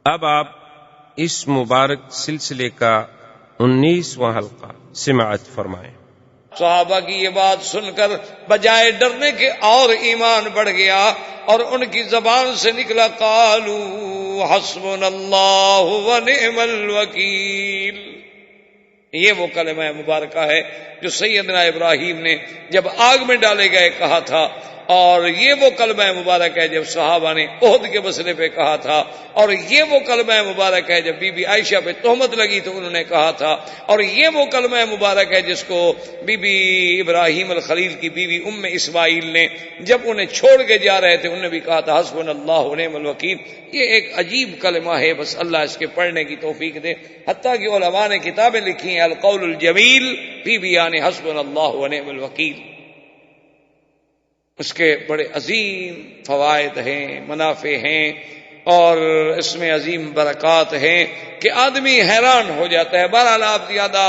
اب آپ اس مبارک سلسلے کا 19واں حلقہ سماعت فرمائیں۔ صحابہ کی یہ بات سن کر بجائے ڈرنے کے اور ایمان بڑھ گیا، اور ان کی زبان سے نکلا قالو حسبنا اللہ ونعم الوکیل۔ یہ وہ کلمہ مبارکہ ہے جو سیدنا ابراہیم نے جب آگ میں ڈالے گئے کہا تھا، اور یہ وہ کلمہ مبارک ہے جب صحابہ نے احد کے مسئلے پہ کہا تھا، اور یہ وہ کلمہ مبارک ہے جب بی بی عائشہ پہ تہمت لگی تو انہوں نے کہا تھا، اور یہ وہ کلمہ مبارک ہے جس کو بی بی ابراہیم الخلیل کی بیوی ام اسماعیل نے جب انہیں چھوڑ کے جا رہے تھے انہوں نے بھی کہا تھا حسبنا اللہ ونعم الوکیل۔ یہ ایک عجیب کلمہ ہے، بس اللہ اس کے پڑھنے کی توفیق دے۔ حتیٰ کہ علماء نے کتابیں لکھی ہیں القول الجمیل فی بیان حسبنا اللہ ونعم الوکیل۔ اس کے بڑے عظیم فوائد ہیں، منافع ہیں، اور اس میں عظیم برکات ہیں کہ آدمی حیران ہو جاتا ہے۔ بہرحال آپ زیادہ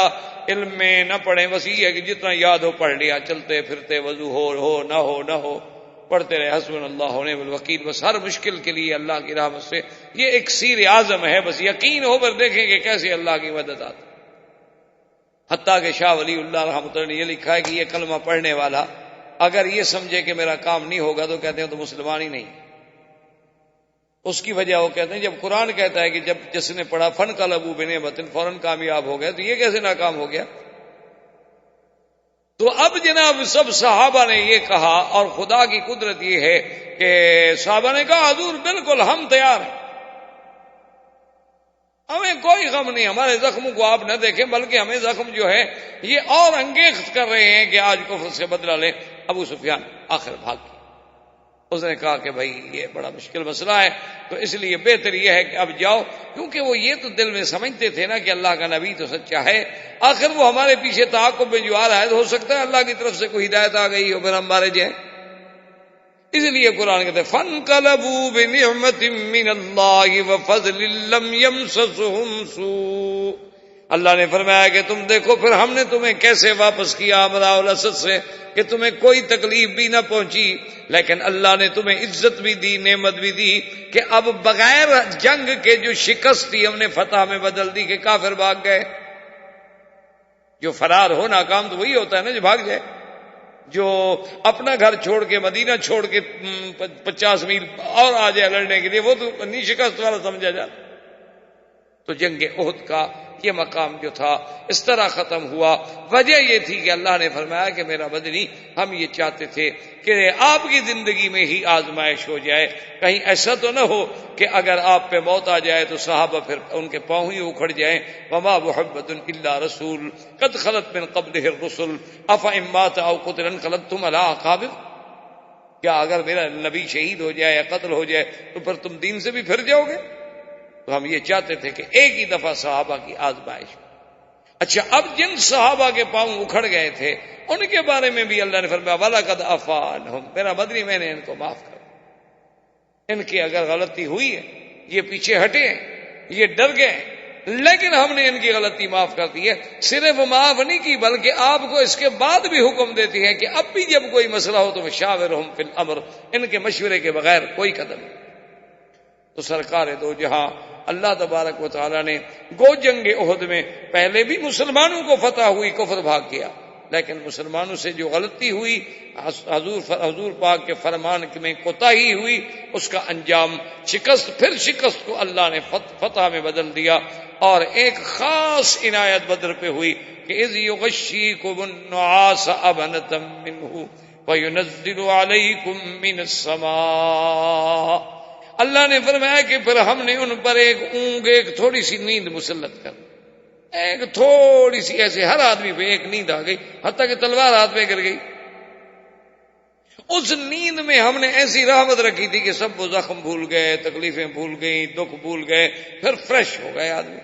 علم میں نہ پڑھیں، بس یہ ہے کہ جتنا یاد ہو پڑھ لیا، چلتے پھرتے وضو ہو نہ ہو پڑھتے رہے حسبنا اللہ ونعم الوکیل۔ بس ہر مشکل کے لیے اللہ کی رحمت سے یہ ایک سیر اعظم ہے، بس یقین ہو کر دیکھیں کہ کیسے اللہ کی مدد آتی۔ حتیٰ کہ شاہ ولی اللہ رحمۃ اللہ نے یہ لکھا ہے کہ یہ کلمہ پڑھنے والا اگر یہ سمجھے کہ میرا کام نہیں ہوگا تو کہتے ہیں تو مسلمان ہی نہیں۔ اس کی وجہ وہ کہتے ہیں جب قرآن کہتا ہے کہ جب جس نے پڑھا فن قلبوا بنعمت فوراً کامیاب ہو گیا، تو یہ کیسے ناکام ہو گیا؟ تو اب جناب سب صحابہ نے یہ کہا، اور خدا کی قدرت یہ ہے کہ صحابہ نے کہا حضور بالکل ہم تیار ہیں، ہمیں کوئی غم نہیں، ہمارے زخموں کو آپ نہ دیکھیں، بلکہ ہمیں زخم جو ہے یہ اور انگیخت کر رہے ہیں کہ آج کفر سے بدلہ لیں۔ ابو سفیان آخر بھاگ گیا، اس نے کہا کہ بھائی یہ بڑا مشکل مسئلہ ہے، تو اس لیے بہتر یہ ہے کہ اب جاؤ، کیونکہ وہ یہ تو دل میں سمجھتے تھے نا کہ اللہ کا نبی تو سچا ہے، آخر وہ ہمارے پیچھے تعاقب میں جو آ رہا ہے تو ہو سکتا ہے اللہ کی طرف سے کوئی ہدایت آ گئی ہو پھر ہم مارے جائیں۔ اس لیے قرآن کہتے ہیں فَانْقَلَبُوا بِنِعْمَةٍ مِّنَ اللَّهِ وَفَضْلٍ لَّمْ يَمْسَسْهُمْ سُوءٌ۔ اللہ نے فرمایا کہ تم دیکھو پھر ہم نے تمہیں کیسے واپس کیا امراء الاسد سے، کہ تمہیں کوئی تکلیف بھی نہ پہنچی، لیکن اللہ نے تمہیں عزت بھی دی، نعمت بھی دی، کہ اب بغیر جنگ کے جو شکست تھی ہم نے فتح میں بدل دی کہ کافر بھاگ گئے۔ جو فرار ہو ناکام تو وہی ہوتا ہے نا جو بھاگ جائے، جو اپنا گھر چھوڑ کے مدینہ چھوڑ کے 50 میل اور آ جائے لڑنے کے لیے، وہ تو نہیں شکست والا سمجھا جاتا۔ تو جنگ احد کا یہ مقام جو تھا اس طرح ختم ہوا۔ وجہ یہ تھی کہ اللہ نے فرمایا کہ میرا بدنی ہم یہ چاہتے تھے کہ آپ کی زندگی میں ہی آزمائش ہو جائے، کہیں ایسا تو نہ ہو کہ اگر آپ پہ موت آ جائے تو صحابہ پھر ان کے پاؤں ہی اکھڑ جائیں۔ وما محمد الا رسول قد خلت من قبلہ الرسل افإن مات او قتل انقلبتم علی اعقابکم۔ کیا اگر میرا نبی شہید ہو جائے یا قتل ہو جائے تو پھر تم دین سے بھی پھر جاؤ گے؟ تو ہم یہ چاہتے تھے کہ ایک ہی دفعہ صحابہ کی آزمائش۔ اچھا، اب جن صحابہ کے پاؤں اکھڑ گئے تھے ان کے بارے میں بھی اللہ نے فرمایا وَلَقَدْ عَفَا عَنْهُمْ، میرا بدنی میں نے ان کو معاف کر دیا۔ ان کی اگر غلطی ہوئی ہے، یہ پیچھے ہٹے ہیں، یہ ڈر گئے، لیکن ہم نے ان کی غلطی معاف کر دی ہے۔ صرف معاف نہیں کی بلکہ آپ کو اس کے بعد بھی حکم دیتی ہے کہ اب بھی جب کوئی مسئلہ ہو تو وَشَاوِرْهُمْ فِي الْأَمْرِ، ان کے مشورے کے بغیر کوئی قدم نہیں۔ تو سرکار دو جہاں اللہ تبارک و تعالیٰ نے گو جنگ احد میں پہلے بھی مسلمانوں کو فتح ہوئی، کفر بھاگ گیا، لیکن مسلمانوں سے جو غلطی ہوئی، حضور پاک کے فرمان میں کوتاہی ہوئی، اس کا انجام شکست، پھر شکست کو اللہ نے فتح میں بدل دیا۔ اور ایک خاص عنایت بدر پہ ہوئی کہ اذ یغشیکم النعاس امنۃ منہ وینزل علیکم من السماء۔ اللہ نے فرمایا کہ پھر ہم نے ان پر ایک اونگ، ایک تھوڑی سی نیند مسلط کر، ایک تھوڑی سی ایسے ہر آدمی پہ ایک نیند آ گئی، حتیٰ کہ تلوار ہاتھ میں گر گئی۔ اس نیند میں ہم نے ایسی رحمت رکھی تھی کہ سب وہ زخم بھول گئے، تکلیفیں بھول گئیں، دکھ بھول گئے، پھر فریش ہو گئے آدمی،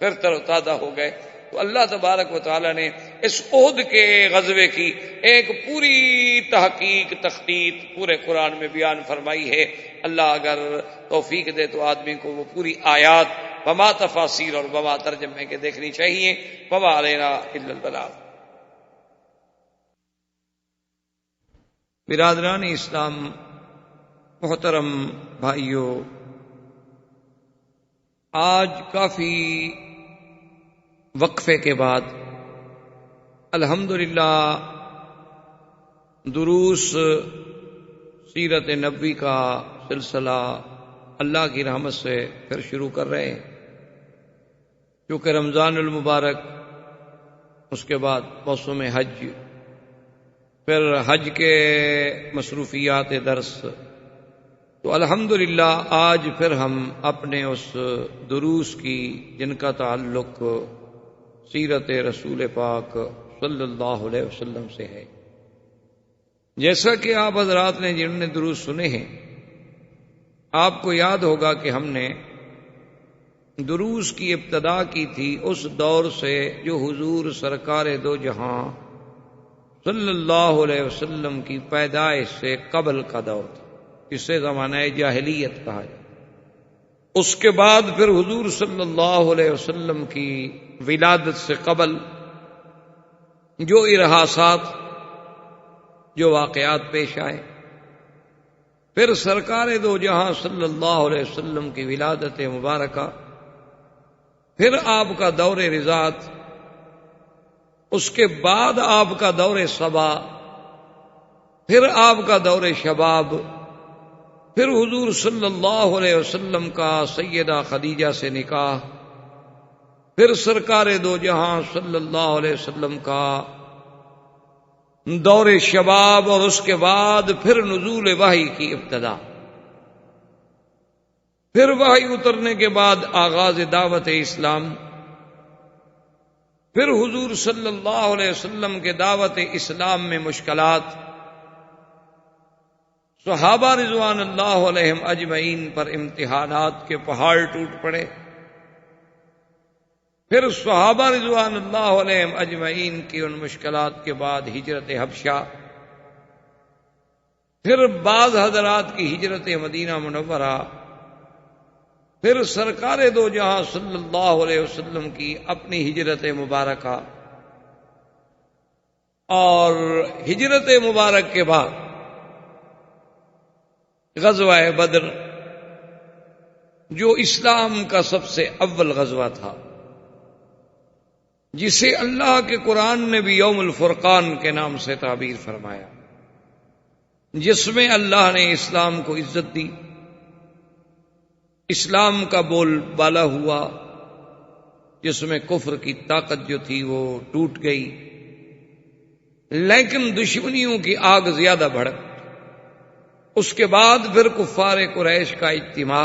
پھر تر و تازہ ہو گئے۔ تو اللہ تبارک و تعالیٰ نے اس احد کے غزوے کی ایک پوری تحقیق، تخطیط پورے قرآن میں بیان فرمائی ہے۔ اللہ اگر توفیق دے تو آدمی کو وہ پوری آیات وما تفاسیر اور وما ترجمے کے دیکھنی چاہیے۔ وما علینا الا البلاغ۔ برادران اسلام، محترم بھائیوں، آج کافی وقفے کے بعد الحمدللہ دروس سیرت نبوی کا سلسلہ اللہ کی رحمت سے پھر شروع کر رہے ہیں، کیونکہ رمضان المبارک، اس کے بعد موسم حج، پھر حج کے مصروفیات درس، تو الحمدللہ آج پھر ہم اپنے اس دروس کی جن کا تعلق سیرت رسول پاک صلی اللہ علیہ وسلم سے ہے، جیسا کہ آپ حضرات نے جنہوں نے دروس سنے ہیں، آپ کو یاد ہوگا کہ ہم نے دروس کی ابتدا کی تھی اس دور سے جو حضور سرکار دو جہاں صلی اللہ علیہ وسلم کی پیدائش سے قبل کا دور تھا، اسے زمانہ جاہلیت کہا جائے۔ اس کے بعد پھر حضور صلی اللہ علیہ وسلم کی ولادت سے قبل جو ارحاسات، جو واقعات پیش آئے، پھر سرکار دو جہاں صلی اللہ علیہ وسلم کی ولادت مبارکہ، پھر آپ کا دور رضاعت، اس کے بعد آپ کا دور صبا، پھر آپ کا دور شباب، پھر حضور صلی اللہ علیہ وسلم کا سیدہ خدیجہ سے نکاح، پھر سرکار دو جہاں صلی اللہ علیہ وسلم کا دور شباب، اور اس کے بعد پھر نزول وحی کی ابتدا، پھر وحی اترنے کے بعد آغاز دعوت اسلام، پھر حضور صلی اللہ علیہ وسلم کے دعوت اسلام میں مشکلات، صحابہ رضوان اللہ علیہم اجمعین پر امتحانات کے پہاڑ ٹوٹ پڑے، پھر صحابہ رضوان اللہ علیہم اجمعین کی ان مشکلات کے بعد ہجرت حبشہ، پھر بعض حضرات کی ہجرت مدینہ منورہ، پھر سرکار دو جہاں صلی اللہ علیہ وسلم کی اپنی ہجرت مبارکہ، اور ہجرت مبارک کے بعد غزوہ بدر، جو اسلام کا سب سے اول غزوہ تھا، جسے اللہ کے قرآن نے بھی یوم الفرقان کے نام سے تعبیر فرمایا، جس میں اللہ نے اسلام کو عزت دی، اسلام کا بول بالا ہوا، جس میں کفر کی طاقت جو تھی وہ ٹوٹ گئی، لیکن دشمنیوں کی آگ زیادہ بھڑک۔ اس کے بعد پھر کفار قریش کا اجتماع،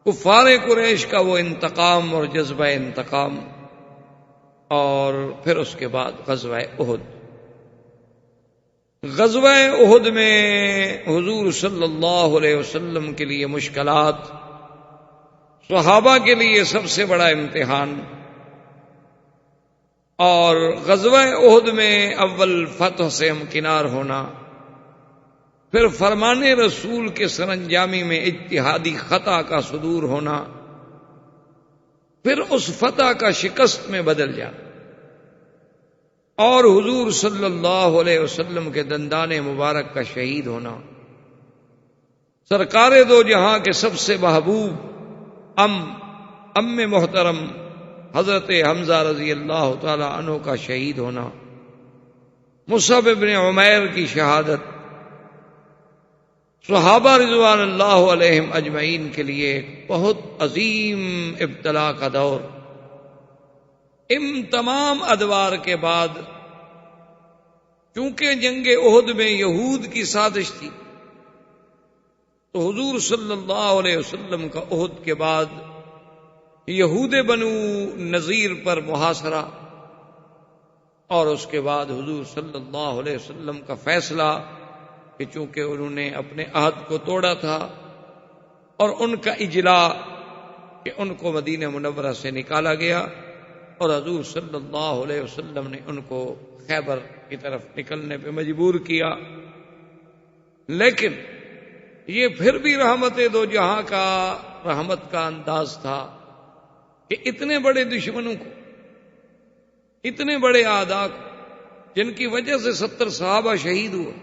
کفار قریش کا وہ انتقام اور جذبہ انتقام، اور پھر اس کے بعد غزوہ احد۔ غزوہ احد میں حضور صلی اللہ علیہ وسلم کے لیے مشکلات، صحابہ کے لیے سب سے بڑا امتحان، اور غزوہ احد میں اول فتح سے ہمکنار ہونا، پھر فرمان رسول کے سرانجامی میں اجتہادی خطا کا صدور ہونا، پھر اس فتح کا شکست میں بدل جانا، اور حضور صلی اللہ علیہ وسلم کے دندان مبارک کا شہید ہونا، سرکار دو جہاں کے سب سے محبوب ام محترم حضرت حمزہ رضی اللہ تعالی عنہ کا شہید ہونا، مصعب بن عمیر کی شہادت، صحابہ رضوان اللہ علیہم اجمعین کے لیے ایک بہت عظیم ابتلا کا دور۔ ان تمام ادوار کے بعد، چونکہ جنگ احد میں یہود کی سازش تھی، تو حضور صلی اللہ علیہ وسلم کا احد کے بعد یہود بنو نذیر پر محاصرہ، اور اس کے بعد حضور صلی اللہ علیہ وسلم کا فیصلہ کہ چونکہ انہوں نے اپنے عہد کو توڑا تھا، اور ان کا اجلاء کہ ان کو مدینہ منورہ سے نکالا گیا، اور حضور صلی اللہ علیہ وسلم نے ان کو خیبر کی طرف نکلنے پہ مجبور کیا۔ لیکن یہ پھر بھی رحمت دو جہاں کا، رحمت کا انداز تھا کہ اتنے بڑے دشمنوں کو، اتنے بڑے اعداء کو، جن کی وجہ سے 70 صحابہ شہید ہوئے،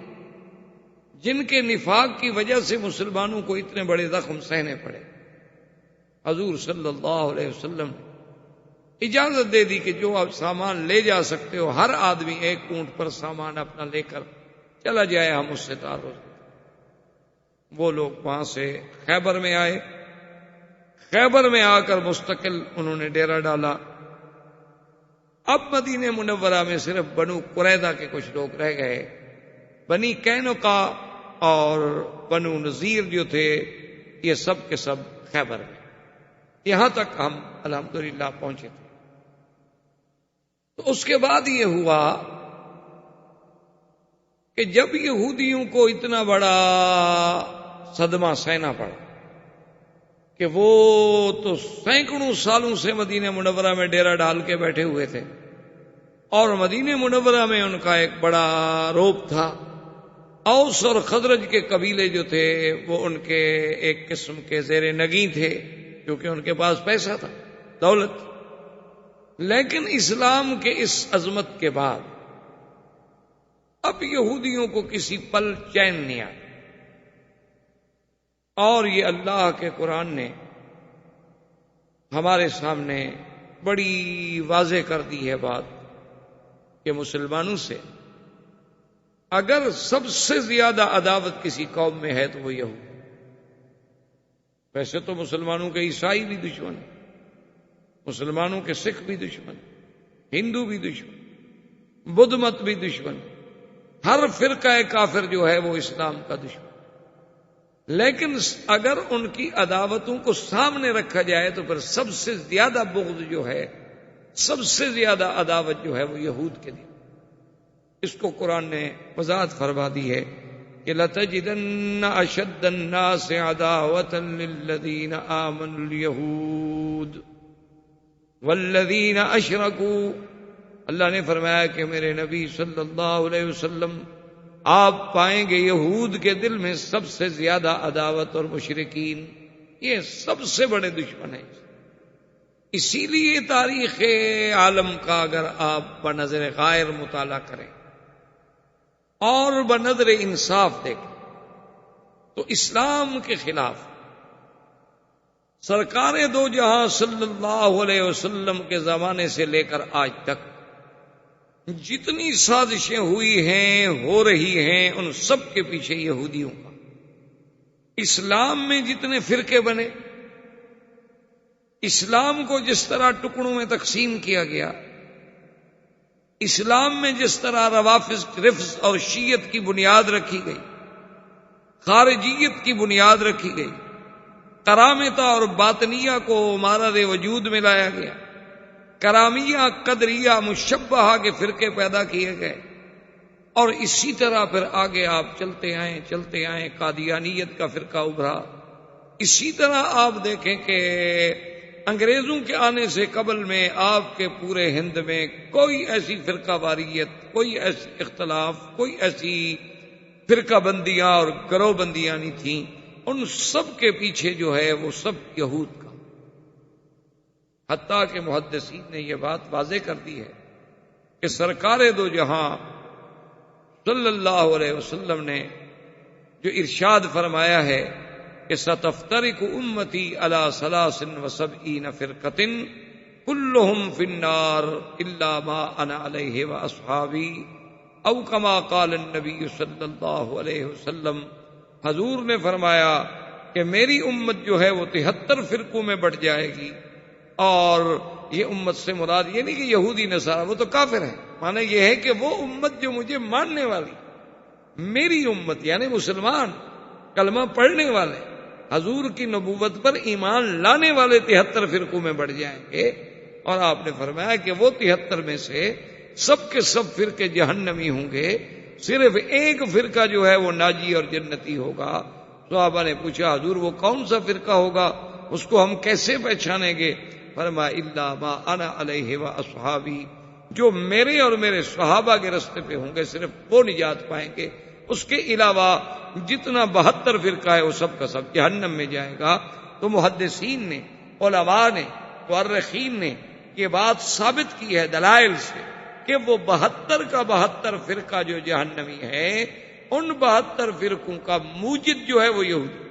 جن کے نفاق کی وجہ سے مسلمانوں کو اتنے بڑے زخم سہنے پڑے، حضور صلی اللہ علیہ وسلم نے اجازت دے دی کہ جو آپ سامان لے جا سکتے ہو، ہر آدمی ایک اونٹ پر سامان اپنا لے کر چلا جائے، ہم اس سے تعارف۔ وہ لوگ وہاں سے خیبر میں آئے، خیبر میں آ کر مستقل انہوں نے ڈیرا ڈالا۔ اب مدینہ منورہ میں صرف بنو قریظہ کے کچھ لوگ رہ گئے، بنی قینقاع اور بنو نذیر جو تھے یہ سب کے سب خیبر میں۔ یہاں تک ہم الحمدللہ پہنچے تھے۔ تو اس کے بعد یہ ہوا کہ جب یہودیوں کو اتنا بڑا صدمہ سہنا پڑا کہ وہ تو سینکڑوں سالوں سے مدینہ منورہ میں ڈیرا ڈال کے بیٹھے ہوئے تھے، اور مدینہ منورہ میں ان کا ایک بڑا روب تھا۔ اوس اور خزرج کے قبیلے جو تھے وہ ان کے ایک قسم کے زیر نگیں تھے، کیونکہ ان کے پاس پیسہ تھا، دولت۔ لیکن اسلام کے اس عظمت کے بعد اب یہودیوں کو کسی پل چین نہیں آیا، اور یہ اللہ کے قرآن نے ہمارے سامنے بڑی واضح کر دی ہے بات کہ مسلمانوں سے اگر سب سے زیادہ عداوت کسی قوم میں ہے تو وہ یہود۔ ویسے تو مسلمانوں کے عیسائی بھی دشمن، مسلمانوں کے سکھ بھی دشمن، ہندو بھی دشمن، بدھ مت بھی دشمن، ہر فرقہ کافر جو ہے وہ اسلام کا دشمن۔ لیکن اگر ان کی عداوتوں کو سامنے رکھا جائے تو پھر سب سے زیادہ بغض جو ہے، سب سے زیادہ عداوت جو ہے وہ یہود کے لیے۔ اس کو قرآن نے وضاحت فرما دی ہے کہ لَتَجِدَنَّ أَشَدَّ النَّاسِ عَدَاوَةً لِلَّذِينَ آمَنُوا الْيَهُودَ وَالَّذِينَ أَشْرَكُوا۔ اللہ نے فرمایا کہ میرے نبی صلی اللہ علیہ وسلم آپ پائیں گے یہود کے دل میں سب سے زیادہ عداوت، اور مشرکین یہ سب سے بڑے دشمن ہیں۔ اسی لیے تاریخ عالم کا اگر آپ بنظر غائر مطالعہ کریں اور بنظر انصاف دیکھیں تو اسلام کے خلاف سرکار دو جہاں صلی اللہ علیہ وسلم کے زمانے سے لے کر آج تک جتنی سازشیں ہوئی ہیں، ہو رہی ہیں، ان سب کے پیچھے یہودیوں کا۔ اسلام میں جتنے فرقے بنے، اسلام کو جس طرح ٹکڑوں میں تقسیم کیا گیا، اسلام میں جس طرح رفض اور شیعت کی بنیاد رکھی گئی، خارجیت کی بنیاد رکھی گئی، کرامتہ اور باطنیہ کو مارد وجود میں لایا گیا، کرامیہ، قدریہ، مشبہہ کے فرقے پیدا کیے گئے، اور اسی طرح پھر آگے آپ چلتے آئیں قادیانیت کا فرقہ ابھرا۔ اسی طرح آپ دیکھیں کہ انگریزوں کے آنے سے قبل میں آپ کے پورے ہند میں کوئی ایسی فرقہ واریت، کوئی ایسی اختلاف، کوئی ایسی فرقہ بندیاں اور گروہ بندیاں نہیں تھیں۔ ان سب کے پیچھے جو ہے وہ سب یہود کا۔ حتیٰ کہ محدثین نے یہ بات واضح کر دی ہے کہ سرکار دو جہاں صلی اللہ علیہ وسلم نے جو ارشاد فرمایا ہے کہ ستفترق امتی علی 73 فرقۃ کلہم فی النار الا ما انا علیہ واصحابی، او کما قال النبی صلی اللہ علیہ وسلم۔ حضور نے فرمایا کہ میری امت جو ہے وہ 73 فرقوں میں بٹ جائے گی، اور یہ امت سے مراد یہ نہیں کہ یہودی نصارہ، وہ تو کافر ہے، معنی یہ ہے کہ وہ امت جو مجھے ماننے والی، میری امت یعنی مسلمان، کلمہ پڑھنے والے، حضور کی نبوت پر ایمان لانے والے 73 فرقوں میں بڑھ جائیں گے۔ اور آپ نے فرمایا کہ وہ 73 میں سے سب کے سب فرقے جہنمی ہوں گے، صرف ایک فرقہ جو ہے وہ ناجی اور جنتی ہوگا۔ صحابہ نے پوچھا حضور وہ کون سا فرقہ ہوگا، اس کو ہم کیسے پہچانیں گے؟ فرمایا الا ما انا علیہ واصحابی، جو میرے اور میرے صحابہ کے رستے پہ ہوں گے صرف وہ نجات پائیں گے، اس کے علاوہ جتنا 72 فرقہ ہے وہ سب کا سب جہنم میں جائے گا۔ تو محدثین نے، علماء نے، مورخین نے یہ بات ثابت کی ہے دلائل سے کہ وہ 72 کا 72 فرقہ جو جہنمی ہے، ان 72 فرقوں کا موجد جو ہے وہ یہودی،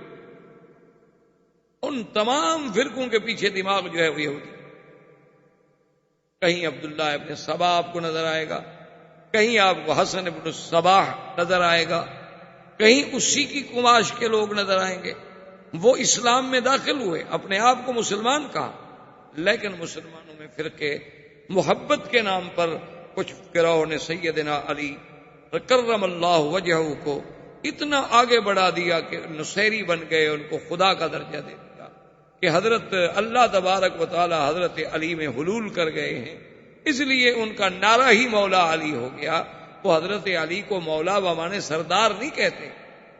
ان تمام فرقوں کے پیچھے دماغ جو ہے وہ یہودی. کہیں عبداللہ ابن سبا آپ کو نظر آئے گا، کہیں آپ کو حسن ابن صباح نظر آئے گا، کہیں اسی کی کماش کے لوگ نظر آئیں گے. وہ اسلام میں داخل ہوئے، اپنے آپ کو مسلمان کہا، لیکن مسلمانوں میں فرقے محبت کے نام پر کچھ گروہوں نے سیدنا علی کرم اللہ وجہہ کو اتنا آگے بڑھا دیا کہ نصیری بن گئے، ان کو خدا کا درجہ دے دیا کہ حضرت اللہ تبارک و تعالی حضرت علی میں حلول کر گئے ہیں، اس لیے ان کا نعرہ ہی مولا علی ہو گیا. وہ حضرت علی کو مولا بمانے سردار نہیں کہتے،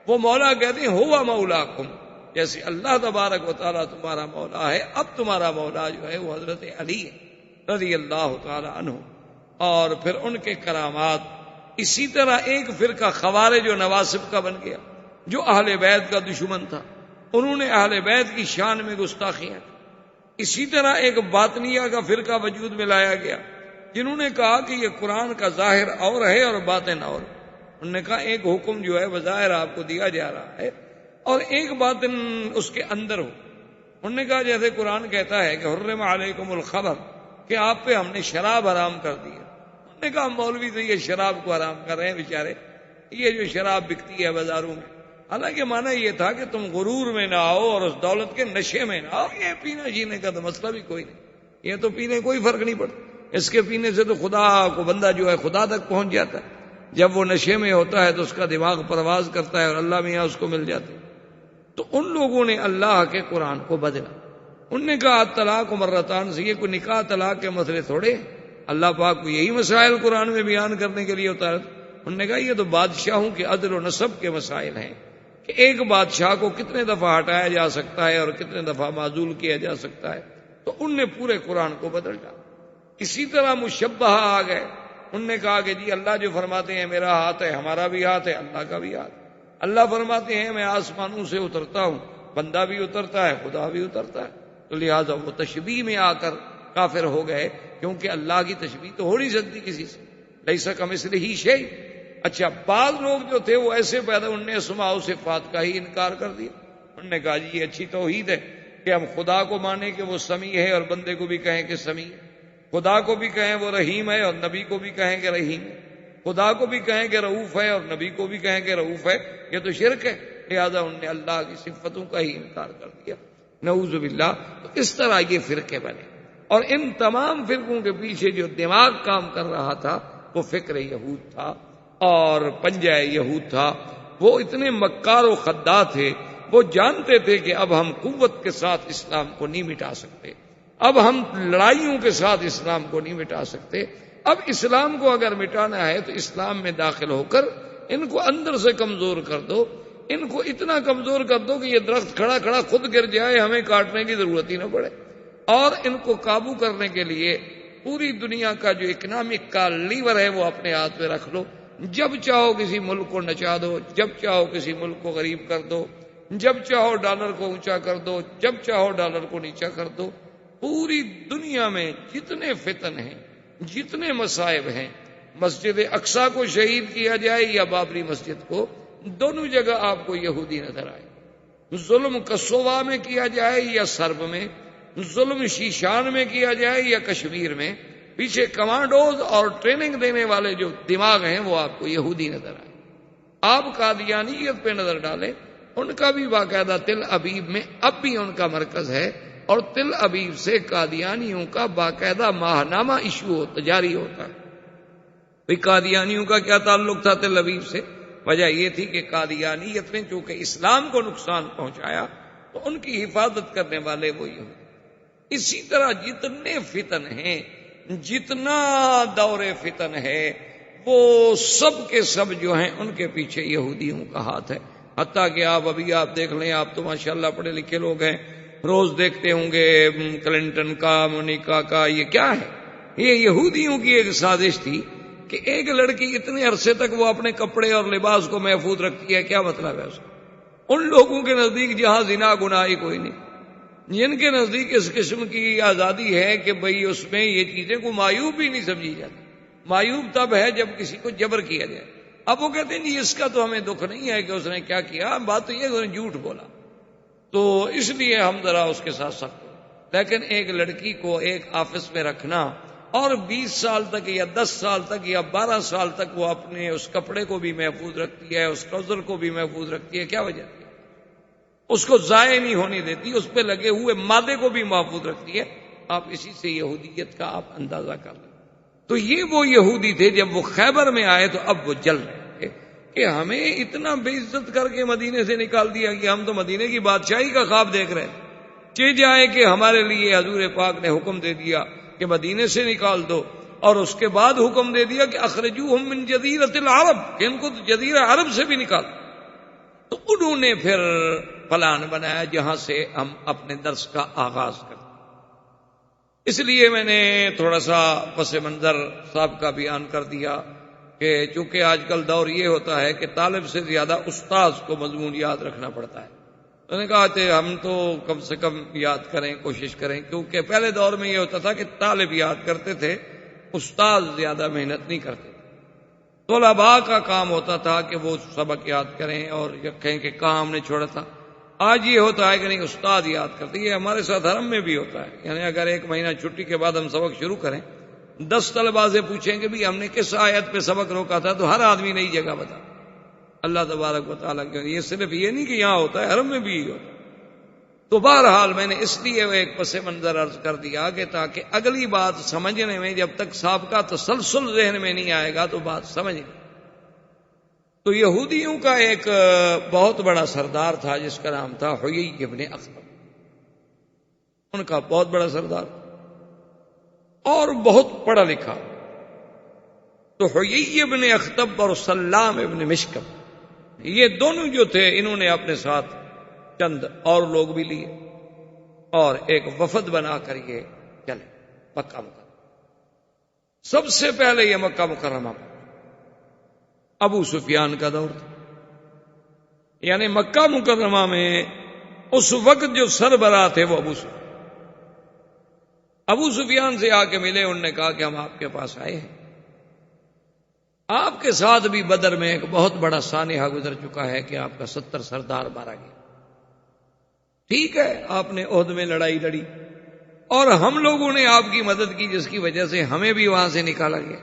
وہ مولا کہتے ہیں ہوا مولاکم. جیسے اللہ تبارک و تعالی تمہارا مولا ہے، اب تمہارا مولا جو ہے وہ حضرت علی ہے رضی اللہ تعالی عنہ. اور پھر ان کے کرامات. اسی طرح ایک فرقہ خوارج و نواصب کا بن گیا جو اہل بیت کا دشمن تھا، انہوں نے اہل بیت کی شان میں گستاخیاں کی. اسی طرح ایک باطنیہ کا فرقہ وجود میں لایا گیا جنہوں نے کہا کہ یہ قرآن کا ظاہر اور ہے اور باطن اور. انہوں نے کہا ایک حکم جو ہے بظاہر آپ کو دیا جا رہا ہے اور ایک باطن اس کے اندر ہو. انہوں نے کہا جیسے قرآن کہتا ہے کہ حرم علیکم الخمر، کہ آپ پہ ہم نے شراب حرام کر دی ہے. انہوں نے کہا مولوی تو یہ شراب کو حرام کر رہے ہیں بیچارے، یہ جو شراب بکتی ہے بازاروں میں. حالانکہ معنی یہ تھا کہ تم غرور میں نہ آؤ اور اس دولت کے نشے میں نہ آؤ. یہ پینا جینے کا تو مسئلہ بھی کوئی نہیں، یہ تو پینے کوئی فرق نہیں پڑتا. اس کے پینے سے تو خدا کو بندہ جو ہے خدا تک پہنچ جاتا ہے. جب وہ نشے میں ہوتا ہے تو اس کا دماغ پرواز کرتا ہے اور اللہ میاں اس کو مل جاتے. تو ان لوگوں نے اللہ کے قرآن کو بدلا. انہوں نے کہا طلاق مرتان سے یہ کوئی نکاح طلاق کے مسئلے تھوڑے، اللہ پاک کو یہی مسائل قرآن میں بیان کرنے کے لیے اتارا. انہوں نے کہا یہ تو بادشاہوں کے عدل و نصب کے مسائل ہیں کہ ایک بادشاہ کو کتنے دفعہ ہٹایا جا سکتا ہے اور کتنے دفعہ معزول کیا جا سکتا ہے. تو ان نے پورے قرآن کو بدل ڈالا. اسی طرح مشبہ آ گئے. انہوں نے کہا کہ جی اللہ جو فرماتے ہیں میرا ہاتھ ہے، ہمارا بھی ہاتھ ہے، اللہ کا بھی ہاتھ. اللہ فرماتے ہیں میں آسمانوں سے اترتا ہوں، بندہ بھی اترتا ہے، خدا بھی اترتا ہے. تو لہٰذا وہ تشبیہ میں آ کر کافر ہو گئے، کیونکہ اللہ کی تشبیہ تو ہو نہیں سکتی کسی سے. لیس کمثلہ شیء. اچھا بعض لوگ جو تھے وہ ایسے پیدا، انہوں نے اسماء و صفات کا ہی انکار کر دیا. انہوں نے کہا جی یہ اچھی توحید ہے کہ ہم خدا کو مانیں کہ وہ سمیع ہے اور بندے کو بھی کہیں کہ سمیع ہے، خدا کو بھی کہیں وہ رحیم ہے اور نبی کو بھی کہیں کہ رحیم ہے، خدا کو بھی کہیں کہ رؤوف ہے اور نبی کو بھی کہیں کہ رؤوف ہے. یہ تو شرک ہے. لہذا انہوں نے اللہ کی صفتوں کا ہی انکار کر دیا، نعوذ باللہ. تو اس طرح یہ فرقے بنے. اور ان تمام فرقوں کے پیچھے جو دماغ کام کر رہا تھا وہ فکر یہود تھا اور پنجہ یہود تھا. وہ اتنے مکار و خداع تھے، وہ جانتے تھے کہ اب ہم قوت کے ساتھ اسلام کو نہیں مٹا سکتے، اب ہم لڑائیوں کے ساتھ اسلام کو نہیں مٹا سکتے. اب اسلام کو اگر مٹانا ہے تو اسلام میں داخل ہو کر ان کو اندر سے کمزور کر دو، ان کو اتنا کمزور کر دو کہ یہ درخت کھڑا کھڑا خود گر جائے، ہمیں کاٹنے کی ضرورت ہی نہ پڑے. اور ان کو قابو کرنے کے لیے پوری دنیا کا جو اکنامک کا لیور ہے وہ اپنے ہاتھ میں رکھ لو. جب چاہو کسی ملک کو نچا دو، جب چاہو کسی ملک کو غریب کر دو، جب چاہو ڈالر کو اونچا کر دو، جب چاہو ڈالر کو نیچا کر دو. پوری دنیا میں جتنے فتن ہیں، جتنے مصائب ہیں، مسجد اقصی کو شہید کیا جائے یا بابری مسجد کو، دونوں جگہ آپ کو یہودی نظر آئے. ظلم کسوہ میں کیا جائے یا سرب میں، ظلم شیشان میں کیا جائے یا کشمیر میں، پیچھے کمانڈوز اور ٹریننگ دینے والے جو دماغ ہیں وہ آپ کو یہودی نظر آئے. آپ قادیانیت پہ نظر ڈالیں، ان کا بھی باقاعدہ تل ابیب میں اب بھی ان کا مرکز ہے اور تل ابیب سے قادیانیوں کا باقاعدہ ماہنامہ ایشو جاری ہوتا ہے. قادیانیوں کا کیا تعلق تھا تل ابیب سے؟ وجہ یہ تھی کہ قادیانیت نے چونکہ اسلام کو نقصان پہنچایا تو ان کی حفاظت کرنے والے وہ یہودی. اسی طرح جتنے فتن ہیں، جتنا دور فتن ہے، وہ سب کے سب جو ہیں ان کے پیچھے یہودیوں کا ہاتھ ہے. حتیٰ کہ آپ دیکھ لیں، آپ تو ماشاءاللہ پڑھے لکھے لوگ ہیں، روز دیکھتے ہوں گے کلنٹن کا، مونیکا کا، یہ کیا ہے؟ یہ یہودیوں کی ایک سازش تھی کہ ایک لڑکی اتنے عرصے تک وہ اپنے کپڑے اور لباس کو محفوظ رکھتی ہے. کیا مطلب ہے اس کا؟ ان لوگوں کے نزدیک جہاں زنا گناہ ہی کوئی نہیں، جن کے نزدیک اس قسم کی آزادی ہے کہ بھئی اس میں یہ چیزیں کو معیوب بھی نہیں سمجھی جاتی. معیوب تب ہے جب کسی کو جبر کیا جائے. اب وہ کہتے ہیں جی اس کا تو ہمیں دکھ نہیں ہے کہ اس نے کیا کیا، بات تو یہ ہے کہ اس نے جھوٹ بولا. تو اس لیے ہم ذرا اس کے ساتھ سخت ہیں۔ لیکن ایک لڑکی کو ایک آفس میں رکھنا اور 20 سال تک یا 10 سال تک یا 12 سال تک وہ اپنے اس کپڑے کو بھی محفوظ رکھتی ہے، اس ٹراؤزر کو بھی محفوظ رکھتی ہے، کیا وجہ ہے؟ اس کو ضائع نہیں ہونے دیتی، اس پہ لگے ہوئے مادے کو بھی محفوظ رکھتی ہے۔ آپ اسی سے یہودیت کا آپ اندازہ کر لیں۔ تو یہ وہ یہودی تھے، جب وہ خیبر میں آئے تو اب وہ جل رہے تھے کہ ہمیں اتنا بے عزت کر کے مدینے سے نکال دیا کہ ہم تو مدینے کی بادشاہی کا خواب دیکھ رہے ہیں۔ چہ جائے کہ ہمارے لیے حضور پاک نے حکم دے دیا کہ مدینے سے نکال دو، اور اس کے بعد حکم دے دیا کہ اخرجوہم من جزیرۃ العرب، کہ ان کو جزیرہ عرب سے بھی نکال۔ تو انہوں نے پھر پلان بنایا جہاں سے ہم اپنے درس کا آغاز کریں۔ اس لیے میں نے تھوڑا سا پس منظر صاحب کا بیان کر دیا کہ چونکہ آج کل دور یہ ہوتا ہے کہ طالب سے زیادہ استاذ کو مضمون یاد رکھنا پڑتا ہے۔ انہوں نے کہا کہ ہم تو کم سے کم یاد کریں، کوشش کریں، کیونکہ پہلے دور میں یہ ہوتا تھا کہ طالب یاد کرتے تھے، استاذ زیادہ محنت نہیں کرتے تھے۔ طلباء کا کام ہوتا تھا کہ وہ سبق یاد کریں اور کہیں کہ کہاں ہم نے چھوڑا تھا۔ آج یہ ہوتا ہے کہ نہیں، استاد یاد کرتے۔ یہ ہمارے ساتھ حرم میں بھی ہوتا ہے، یعنی اگر 1 مہینہ چھٹی کے بعد ہم سبق شروع کریں، 10 طلباء سے پوچھیں کہ بھی ہم نے کس آیت پہ سبق روکا تھا، تو ہر آدمی نئی جگہ بتا۔ اللہ تبارک و تعالیٰ کے یہ صرف یہ نہیں کہ یہاں ہوتا ہے، حرم میں بھی یہ ہوتا ہے۔ تو بہرحال میں نے اس لیے ایک پس منظر عرض کر دیا کہ تاکہ اگلی بات سمجھنے میں جب تک سابقہ تسلسل ذہن میں نہیں آئے گا تو بات سمجھ نہیں۔ تو یہودیوں کا ایک بہت بڑا سردار تھا جس کا نام تھا حیی ابن اخطب، ان کا بہت بڑا سردار اور بہت پڑھا لکھا۔ تو حیی ابن اخطب اور سلام ابن مشکم، یہ دونوں جو تھے، انہوں نے اپنے ساتھ چند اور لوگ بھی لیے اور ایک وفد بنا کر یہ چلے مکہ مکرمہ۔ سب سے پہلے یہ مکہ مکرمہ ابو سفیان کا دور تھا، یعنی مکہ مکرمہ میں اس وقت جو سربراہ تھے وہ ابو سفیان سے آ کے ملے۔ انہوں نے کہا کہ ہم آپ کے پاس آئے ہیں، آپ کے ساتھ بھی بدر میں ایک بہت بڑا سانحہ گزر چکا ہے کہ آپ کا 70 سردار مارا گیا۔ ٹھیک ہے، آپ نے عہد میں لڑائی لڑی اور ہم لوگوں نے آپ کی مدد کی، جس کی وجہ سے ہمیں بھی وہاں سے نکالا گیا۔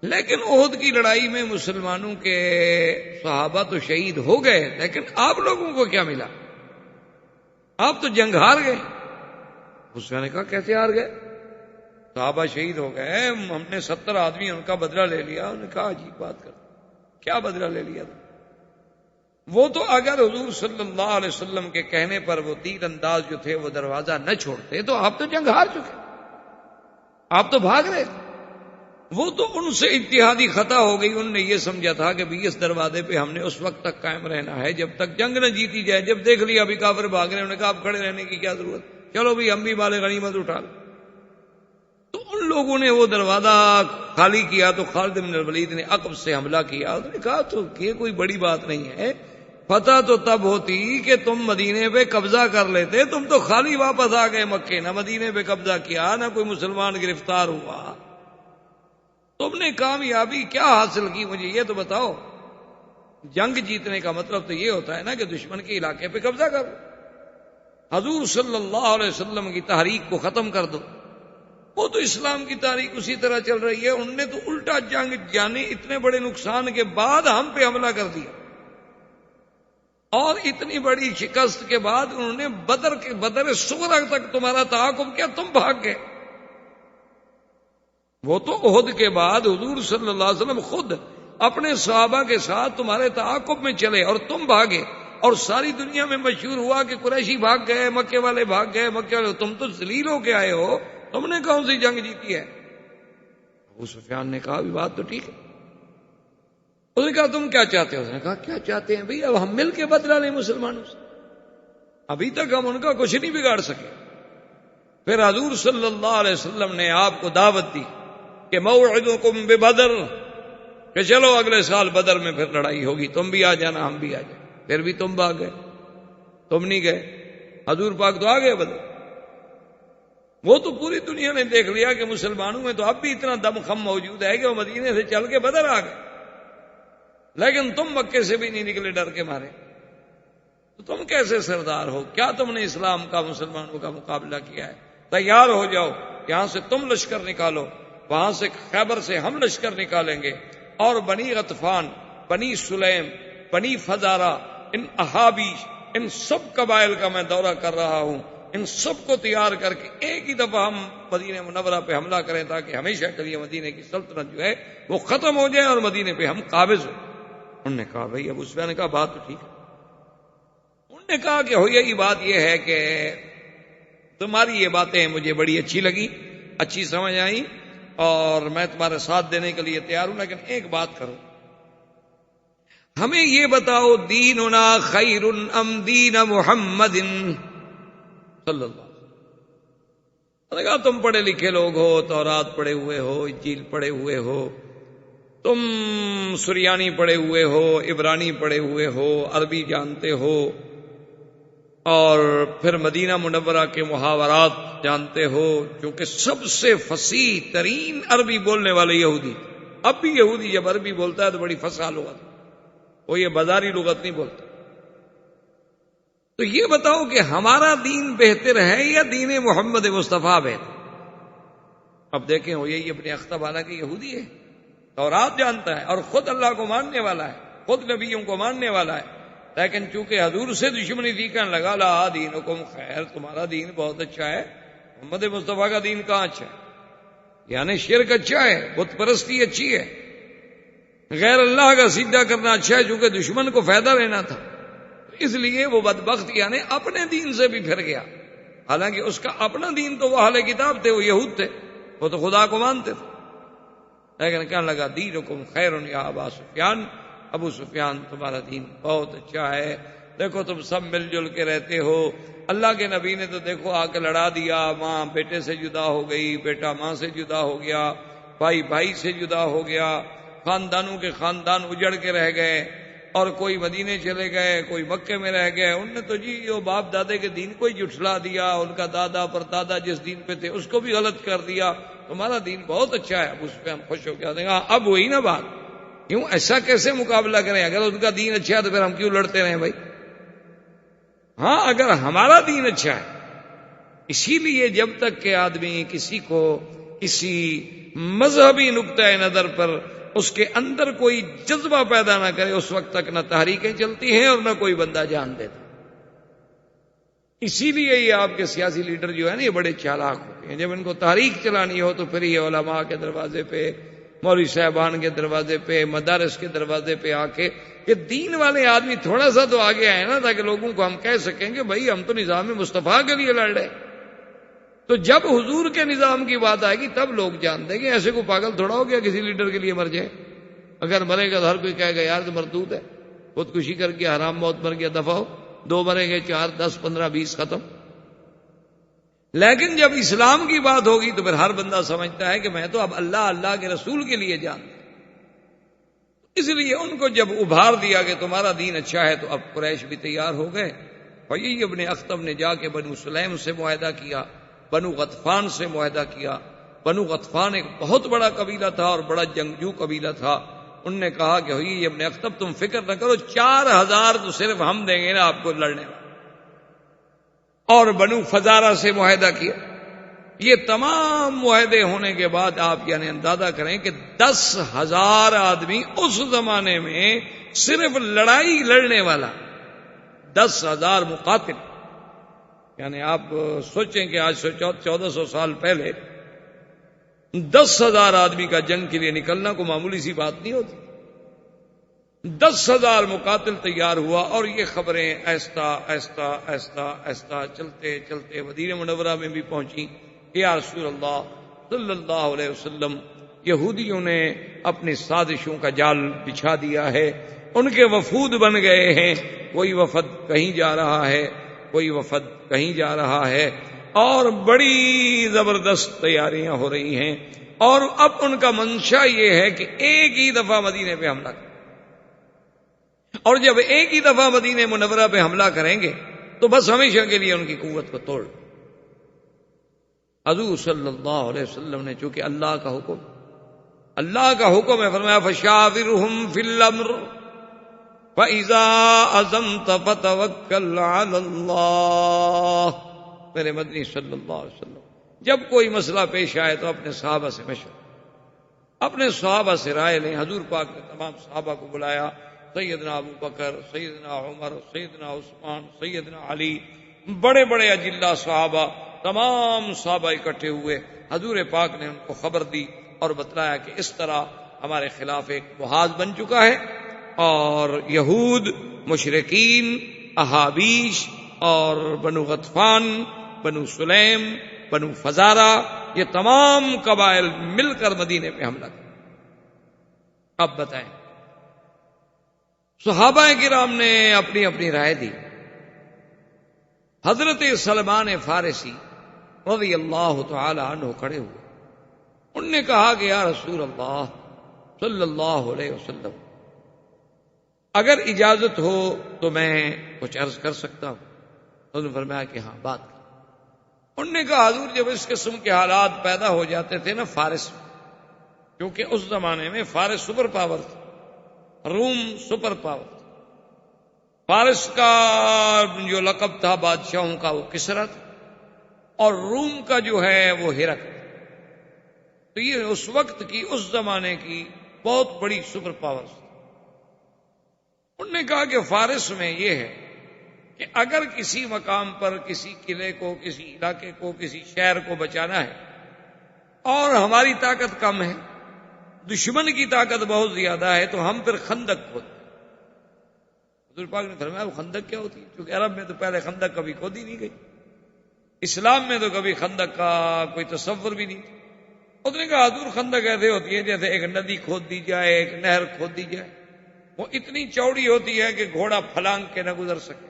لیکن عہد کی لڑائی میں مسلمانوں کے صحابہ تو شہید ہو گئے، لیکن آپ لوگوں کو کیا ملا؟ آپ تو جنگ ہار گئے۔ اس نے کہا کیسے ہار گئے؟ صحابہ شہید ہو گئے، ہم نے 70 آدمی ان کا بدلہ لے لیا۔ انہوں نے کہا عجیب بات کر، کیا بدلہ لے لیا؟ وہ تو اگر حضور صلی اللہ علیہ وسلم کے کہنے پر وہ تیر انداز جو تھے وہ دروازہ نہ چھوڑتے تو آپ تو جنگ ہار چکے، آپ تو بھاگ رہے تھے۔ وہ تو ان سے اتحادی خطا ہو گئی، انہوں نے یہ سمجھا تھا کہ بھی اس دروازے پہ ہم نے اس وقت تک قائم رہنا ہے جب تک جنگ نہ جیتی جائے۔ جب دیکھ لیا ابھی کافر بھاگ رہے، انہوں نے کہا اب کھڑے رہنے کی کیا ضرورت، چلو بھی ہم بھی مال غنیمت اٹھا لیں۔ تو ان لوگوں نے وہ دروازہ خالی کیا تو خالد بن الولید نے عقب سے حملہ کیا۔ انہوں نے کہا تو یہ کوئی بڑی بات نہیں ہے، فتح تو تب ہوتی کہ تم مدینے پہ قبضہ کر لیتے، تم تو خالی واپس آ گئے مکے، نہ مدینے پہ قبضہ کیا، نہ کوئی مسلمان گرفتار ہوا۔ تم نے کامیابی کیا حاصل کی، مجھے یہ تو بتاؤ۔ جنگ جیتنے کا مطلب تو یہ ہوتا ہے نا کہ دشمن کے علاقے پہ قبضہ کرو، حضور صلی اللہ علیہ وسلم کی تحریک کو ختم کر دو۔ وہ تو اسلام کی تاریخ اسی طرح چل رہی ہے، انہوں نے تو الٹا جنگ جانے اتنے بڑے نقصان کے بعد ہم پہ حملہ کر دیا، اور اتنی بڑی شکست کے بعد انہوں نے بدر صغرا تک تمہارا تعاقب کیا، تم بھاگ گئے۔ وہ تو عہد کے بعد حضور صلی اللہ علیہ وسلم خود اپنے صحابہ کے ساتھ تمہارے تعاقب میں چلے اور تم بھاگے، اور ساری دنیا میں مشہور ہوا کہ قریشی بھاگ گئے، مکے والے بھاگ گئے، مکے والے، تم تو ذلیل ہو کے آئے ہو، تم نے کون سی جنگ جیتی ہے؟ ابو سفیان نے کہا بات تو ٹھیک ہے۔ اس نے کہا تم کیا چاہتے ہو؟ اس نے کہا کیا چاہتے ہیں بھئی، اب ہم مل کے بدلہ لیں مسلمانوں سے، ابھی تک ہم ان کا کچھ نہیں بگاڑ سکے۔ پھر حضور صلی اللہ علیہ وسلم نے آپ کو دعوت دی کہ موعدکم ببدر، کہ چلو اگلے سال بدر میں پھر لڑائی ہوگی، تم بھی آ جانا ہم بھی آ جائیں۔ پھر بھی تم بھاگ گئے، تم نہیں گئے، حضور پاک تو آ گئے بدر۔ وہ تو پوری دنیا نے دیکھ لیا کہ مسلمانوں میں تو اب بھی اتنا دم خم موجود ہے کہ وہ مدینے سے چل کے بدر آ گئے، لیکن تم مکے سے بھی نہیں نکلے ڈر کے مارے۔ تو تم کیسے سردار ہو؟ کیا تم نے اسلام کا مسلمانوں کا مقابلہ کیا ہے؟ تیار ہو جاؤ، یہاں سے تم لشکر نکالو، وہاں سے خیبر سے ہم لشکر نکالیں گے، اور بنی غطفان، بنی سلیم، بنی فزارہ، ان احابیش، ان سب قبائل کا میں دورہ کر رہا ہوں، ان سب کو تیار کر کے ایک ہی دفعہ ہم مدینہ منورہ پہ حملہ کریں تاکہ ہمیشہ کے لیے مدینے کی سلطنت جو ہے وہ ختم ہو جائے اور مدینے پہ ہم قابض ہو۔ انہوں نے کہا بھائی ابو سفیان نے کہا بات تو ٹھیک ہے۔ انہوں نے کہا کہ ہوئی بات یہ ہے کہ تمہاری یہ باتیں مجھے بڑی اچھی لگی، اچھی سمجھ آئی، اور میں تمہارے ساتھ دینے کے لیے تیار ہوں، لیکن ایک بات کرو، ہمیں یہ بتاؤ دیننا خیر ام دین محمد صلی اللہ علیہ وسلم۔ کہا تم پڑھے لکھے لوگ ہو، تورات پڑھے ہوئے ہو، انجیل پڑھے ہوئے ہو، تم سریانی پڑھے ہوئے ہو، عبرانی پڑھے ہوئے ہو، عربی جانتے ہو، اور پھر مدینہ منورہ کے محاورات جانتے ہو، کیونکہ سب سے فصیح ترین عربی بولنے والے یہودی۔ اب بھی یہودی جب عربی بولتا ہے تو بڑی فصاح لغت، وہ یہ بازاری لغت نہیں بولتا۔ تو یہ بتاؤ کہ ہمارا دین بہتر ہے یا دین محمد مصطفیٰ بہتر؟ اب دیکھیں وہ یہی اپنے اختب والا کہ یہودی ہے، تورات جانتا ہے اور خود اللہ کو ماننے والا ہے، خود نبیوں کو ماننے والا ہے، لیکن چونکہ حضور سے دشمنی تھی، کہنے لگا لا دینکم خیر، تمہارا دین بہت اچھا ہے، محمد مصطفیٰ کا دین کہاں اچھا ہے؟ یعنی شرک اچھا ہے، بت پرستی اچھی ہے، غیر اللہ کا سجدہ کرنا اچھا ہے، چونکہ دشمن کو فائدہ لینا تھا، اس لیے وہ بدبخت یعنی اپنے دین سے بھی پھر گیا۔ حالانکہ اس کا اپنا دین تو وہ اہل کتاب تھے، وہ یہود تھے، وہ تو خدا کو مانتے تھے، لیکن کہنے لگا دینکم خیر یا ابا سفیان، ابو سفیان تمہارا دین بہت اچھا ہے، دیکھو تم سب مل جل کے رہتے ہو، اللہ کے نبی نے تو دیکھو آ کے لڑا دیا، ماں بیٹے سے جدا ہو گئی، بیٹا ماں سے جدا ہو گیا، بھائی بھائی سے جدا ہو گیا، خاندانوں کے خاندان اجڑ کے رہ گئے، اور کوئی مدینے چلے گئے، کوئی مکے میں رہ گئے، ان نے تو جی وہ باپ دادے کے دین کو ہی جھٹلا دیا، ان کا دادا پر دادا جس دین پہ تھے اس کو بھی غلط کر دیا، تمہارا دین بہت اچھا ہے۔ ابو سفیان خوش ہو کے کہا اب وہی نا بات، کیوں ایسا کیسے مقابلہ کریں؟ اگر ان کا دین اچھا ہے تو پھر ہم کیوں لڑتے رہیں بھائی؟ ہاں اگر ہمارا دین اچھا ہے، اسی لیے جب تک کہ آدمی کسی کو کسی مذہبی نقطۂ نظر پر اس کے اندر کوئی جذبہ پیدا نہ کرے، اس وقت تک نہ تحریکیں چلتی ہیں اور نہ کوئی بندہ جان دیتا۔ اسی لیے یہ آپ کے سیاسی لیڈر جو ہے نا یہ بڑے چالاک ہوتے ہیں، جب ان کو تحریک چلانی ہو تو پھر یہ علماء کے دروازے پہ، مولوی صاحبان کے دروازے پہ، مدارس کے دروازے پہ آ کے کہ دین والے آدمی تھوڑا سا تو آگے آئے نا، تاکہ لوگوں کو ہم کہہ سکیں کہ بھائی ہم تو نظام مصطفیٰ کے لیے لڑ رہے۔ تو جب حضور کے نظام کی بات آئے گی تب لوگ جان دیں گے، ایسے کو پاگل تھوڑا ہو گیا کسی لیڈر کے لیے مر جائے، اگر مرے گا تو ہر کوئی کہے گا یار تو مردود ہے، خودکشی کر کے حرام موت مر گیا، دفع ہو، 2 مریں گے، 4 10 15 20 ختم۔ لیکن جب اسلام کی بات ہوگی تو پھر ہر بندہ سمجھتا ہے کہ میں تو اب اللہ کے رسول کے لیے جانتا ہوں۔ اس لیے ان کو جب ابھار دیا کہ تمہارا دین اچھا ہے تو اب قریش بھی تیار ہو گئے، اور یہی ابن اختب نے جا کے بنو سلیم سے معاہدہ کیا، بنو غطفان سے معاہدہ کیا۔ بنو غطفان ایک بہت بڑا قبیلہ تھا اور بڑا جنگجو قبیلہ تھا، ان نے کہا کہ ہوئی ابن اختب تم فکر نہ کرو، 4000 تو صرف ہم دیں گے نا آپ کو لڑنے میں۔ اور بنو فزارہ سے معاہدہ کیا۔ یہ تمام معاہدے ہونے کے بعد آپ یعنی اندازہ کریں کہ 10,000 آدمی اس زمانے میں صرف لڑائی لڑنے والا، 10,000 مقاتل، یعنی آپ سوچیں کہ آج سے 1400 سال پہلے 10,000 آدمی کا جنگ کے لیے نکلنا کوئی معمولی سی بات نہیں ہوتی۔ 10,000 مقاتل تیار ہوا، اور یہ خبریں ایستا ایستا ایستا ایستا چلتے چلتے مدینہ منورہ میں بھی پہنچی کہ یا رسول اللہ صلی اللہ علیہ وسلم، یہودیوں نے اپنی سازشوں کا جال بچھا دیا ہے، ان کے وفود بن گئے ہیں، کوئی وفد کہیں جا رہا ہے، کوئی وفد کہیں جا رہا ہے، اور بڑی زبردست تیاریاں ہو رہی ہیں، اور اب ان کا منشا یہ ہے کہ ایک ہی دفعہ مدینے پہ حملہ کریں، اور جب ایک ہی دفعہ مدینہ منورہ پہ حملہ کریں گے تو بس ہمیشہ کے لیے ان کی قوت کو توڑ۔ حضور صلی اللہ علیہ وسلم نے چونکہ اللہ کا حکم ہے، فرمایا فشاورہم فی الامر، فَإِذَا عَزَمْتَ فَتَوَكَّلْ عَلَى اللَّهِ. میرے مدنی صلی اللہ علیہ وسلم جب کوئی مسئلہ پیش آئے تو اپنے صحابہ سے مشورہ، اپنے صحابہ سے رائے لیں. حضور پاک نے تمام صحابہ کو بلایا، سیدنا ابو بکر، سیدنا عمر، سیدنا عثمان، سیدنا علی، بڑے بڑے اجلہ صحابہ، تمام صحابہ اکٹھے ہوئے. حضور پاک نے ان کو خبر دی اور بتلایا کہ اس طرح ہمارے خلاف ایک محاذ بن چکا ہے، اور یہود، مشرکین، احابیش اور بنو غطفان، بنو سلیم، بنو فزارہ، یہ تمام قبائل مل کر مدینے پہ حملہ کیا. اب بتائیں، صحابہ کرام نے اپنی اپنی رائے دی. حضرت سلمان فارسی رضی اللہ تعالی عنہ کھڑے ہوئے. انہوں نے کہا کہ یا رسول اللہ صلی اللہ علیہ وسلم، اگر اجازت ہو تو میں کچھ عرض کر سکتا ہوں. انہوں نے فرمایا کہ ہاں بات کر. انہوں نے کہا حضور جب اس قسم کے حالات پیدا ہو جاتے تھے نا فارس میں، کیونکہ اس زمانے میں فارس سپر پاور تھا، روم سپر پاور تھا. فارس کا جو لقب تھا بادشاہوں کا وہ کسرا تھا، اور روم کا جو ہے وہ ہرقل. تو یہ اس وقت کی، اس زمانے کی بہت بڑی سپر پاور تھی. انہوں نے کہا کہ فارس میں یہ ہے کہ اگر کسی مقام پر کسی قلعے کو، کسی علاقے کو، کسی شہر کو بچانا ہے اور ہماری طاقت کم ہے، دشمن کی طاقت بہت زیادہ ہے، تو ہم پھر خندق کھودتے ہیں. حضور پاک نے فرمایا وہ خندق کیا ہوتی ہے؟ کیونکہ عرب میں تو پہلے خندق کبھی کھودی نہیں گئی، اسلام میں تو کبھی خندق کا کوئی تصور بھی نہیں. اس نے کہا حضور خندق ایسے ہوتی ہے جیسے ایک ندی کھود دی جائے، ایک نہر کھود دی جائے. وہ اتنی چوڑی ہوتی ہے کہ گھوڑا پھلانگ کے نہ گزر سکے،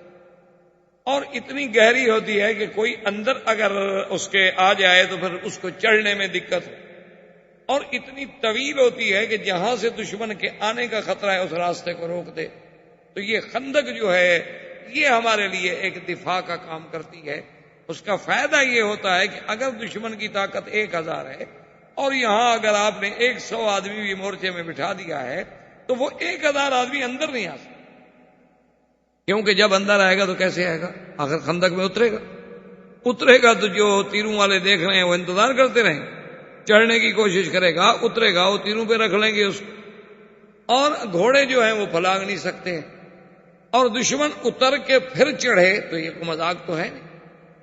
اور اتنی گہری ہوتی ہے کہ کوئی اندر اگر اس کے آ جائے تو پھر اس کو چڑھنے میں دقت ہو، اور اتنی طویل ہوتی ہے کہ جہاں سے دشمن کے آنے کا خطرہ ہے اس راستے کو روک دے. تو یہ خندق جو ہے یہ ہمارے لیے ایک دفاع کا کام کرتی ہے. اس کا فائدہ یہ ہوتا ہے کہ اگر دشمن کی طاقت 1000 ہے اور یہاں اگر آپ نے 100 آدمی بھی مورچے میں بٹھا دیا ہے تو وہ 1000 آدمی اندر نہیں آ سکتے، کیونکہ جب اندر آئے گا تو کیسے آئے گا؟ آخر خندق میں اترے گا تو جو تیروں والے دیکھ رہے ہیں وہ انتظار کرتے رہیں گے، چڑھنے کی کوشش کرے گا، اترے گا، وہ تیروں پہ رکھ لیں گے اس کو، اور گھوڑے جو ہیں وہ پھلانگ نہیں سکتے ہیں. اور دشمن اتر کے پھر چڑھے تو یہ کوئی مذاق تو ہے نہیں،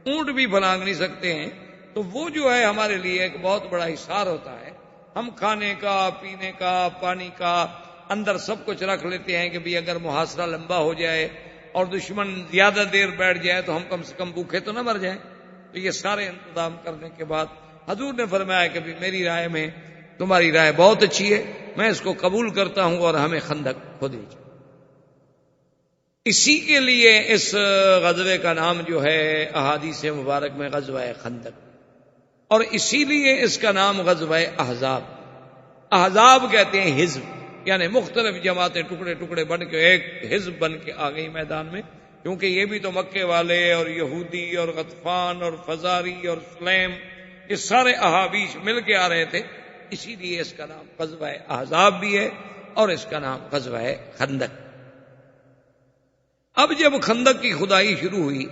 اونٹ بھی پھلانگ نہیں سکتے ہیں. تو وہ جو ہے ہمارے لیے ایک بہت بڑا حصار ہوتا ہے. ہم کھانے کا، پینے کا، پانی کا اندر سب کچھ رکھ لیتے ہیں کہ بھی اگر محاصرہ لمبا ہو جائے اور دشمن زیادہ دیر بیٹھ جائے تو ہم کم سے کم بھوکے تو نہ مر جائیں. تو یہ سارے انتظام کرنے کے بعد حضور نے فرمایا کہ بھی میری رائے میں تمہاری رائے بہت اچھی ہے، میں اس کو قبول کرتا ہوں اور ہمیں خندق کھودنی چاہیے. اسی کے لیے اس غزوے کا نام جو ہے احادیث مبارک میں غزوہ خندق، اور اسی لیے اس کا نام غزوہ احزاب. احزاب کہتے ہیں حزب، یعنی مختلف جماعتیں ٹکڑے ٹکڑے بن کے ایک حزب بن کے آ گئی میدان میں، کیونکہ یہ بھی تو مکے والے اور یہودی اور غطفان اور فزاری اور سلیم یہ سارے احابیش مل کے آ رہے تھے. اسی لیے اس کا نام غزوہ احزاب بھی ہے اور اس کا نام غزوہ خندق. اب جب خندق کی کھدائی شروع ہوئی،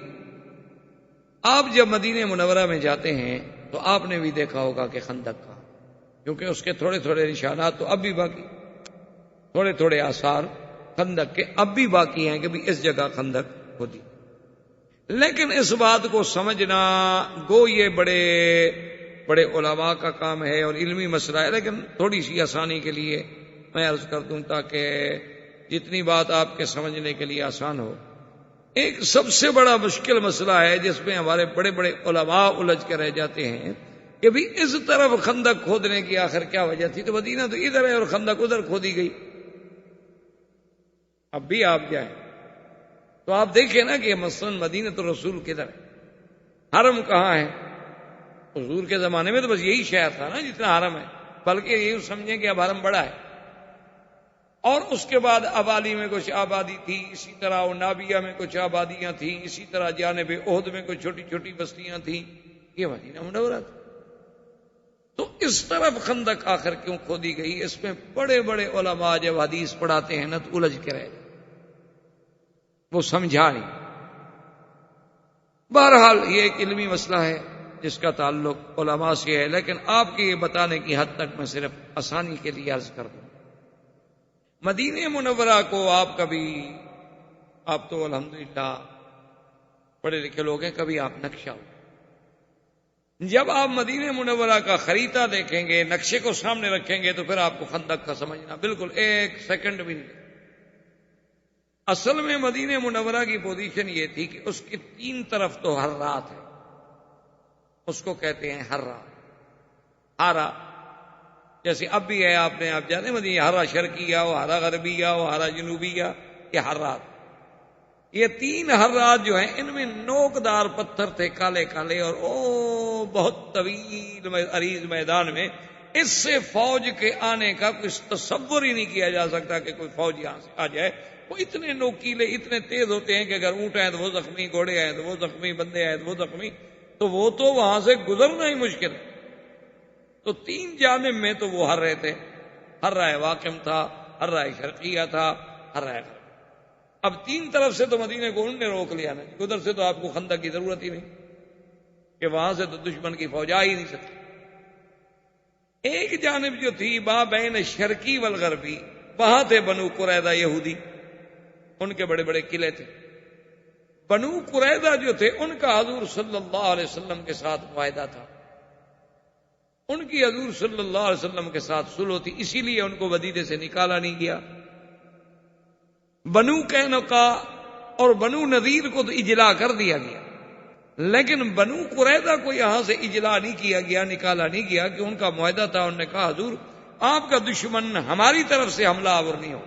آپ جب مدینہ منورہ میں جاتے ہیں تو آپ نے بھی دیکھا ہوگا کہ خندق کا، کیونکہ اس کے تھوڑے تھوڑے نشانات تو اب بھی باقی، تھوڑے تھوڑے آثار خندق کے اب بھی باقی ہیں کہ بھی اس جگہ خندق ہوتی. لیکن اس بات کو سمجھنا گو یہ بڑے بڑے علماء کا کام ہے اور علمی مسئلہ ہے، لیکن تھوڑی سی آسانی کے لیے میں عرض کر دوں تاکہ جتنی بات آپ کے سمجھنے کے لیے آسان ہو. ایک سب سے بڑا مشکل مسئلہ ہے جس میں ہمارے بڑے بڑے علماء الجھ کے رہ جاتے ہیں کہ بھی اس طرف خندق کھودنے کی آخر کیا وجہ تھی؟ تو مدینہ تو ادھر ہے اور خندق ادھر کھودی گئی. اب بھی آپ جائیں تو آپ دیکھیں نا کہ مثلا مدینہ تو رسول کدھر ہے، حرم کہاں ہے؟ حضور کے زمانے میں تو بس یہی شہر تھا نا جتنا حرم ہے، بلکہ یہ سمجھیں کہ اب حرم بڑا ہے. اور اس کے بعد ابالی میں کچھ آبادی تھی، اسی طرح نابیہ میں کچھ آبادیاں تھیں، اسی طرح جانب احد میں کچھ چھوٹی چھوٹی بستیاں تھیں. یہ مدینہ منورہ تھا. تو اس طرف خندق آخر کیوں کھودی گئی؟ اس میں بڑے بڑے علماء جب حدیث پڑھاتے ہیں نا تو الجھ کے رہ جائے. وہ سمجھا نہیں۔ بہرحال یہ ایک علمی مسئلہ ہے جس کا تعلق علماء سے ہے، لیکن آپ کے یہ بتانے کی حد تک میں صرف آسانی کے لیے عرض کر دوں، مدینہ منورہ کو آپ تو الحمدللہ پڑھے لکھے لوگ ہیں، کبھی آپ نقشہ ہو، جب آپ مدینہ منورہ کا خریدہ دیکھیں گے، نقشے کو سامنے رکھیں گے، تو پھر آپ کو خندق کا سمجھنا بالکل ایک سیکنڈ بھی نہیں۔ اصل میں مدینہ منورہ کی پوزیشن یہ تھی کہ اس کی 3 طرف تو حرات ہے، اس کو کہتے ہیں ہرا، جیسے اب بھی ہے، آپ جانے مدینہ ہرا شرقیہ ہو، ہرا غربیہ ہو، ہرا جنوبیہ، یہ حرات۔ یہ 3 حرات جو ہیں ان میں نوکدار پتھر تھے، کالے کالے، اور بہت طویل عریض میدان میں اس سے فوج کے آنے کا کوئی تصور ہی نہیں کیا جا سکتا کہ کوئی فوج یہاں سے آ جائے۔ وہ اتنے نوکیلے، اتنے تیز ہوتے ہیں کہ اگر اونٹ آئے تو وہ زخمی، گھوڑے آئے تو وہ زخمی، بندے آئے تو وہ زخمی، تو وہ تو وہاں سے گزرنا ہی مشکل ہے۔ تو 3 جانب میں تو وہ ہر رہے تھے، ہر رائے واقم تھا، ہر رائے شرقیہ تھا، ہر رائے غرب۔ اب 3 طرف سے تو مدینے کو انہوں نے روک لیا نا، ادھر سے تو آپ کو خندق کی ضرورت ہی نہیں کہ وہاں سے تو دشمن کی فوج آ ہی نہیں سکتی۔ ایک جانب جو تھی ماں بین شرقی والغربی، وہاں تھے بنو قریظہ یہودی، ان کے بڑے بڑے قلعے تھے۔ بنو قریظہ جو تھے ان کا حضور صلی اللہ علیہ وسلم کے ساتھ معاہدہ تھا، ان کی حضور صلی اللہ علیہ وسلم کے ساتھ صلح تھی، اسی لیے ان کو مدینے سے نکالا نہیں گیا۔ بنو قینقاع اور بنو نذیر کو تو اجلا کر دیا گیا، لیکن بنو قریظہ کو یہاں سے اجلا نہیں کیا گیا، نکالا نہیں گیا، کہ ان کا معاہدہ تھا۔ انہوں نے کہا حضور آپ کا دشمن ہماری طرف سے حملہ آور نہیں ہو،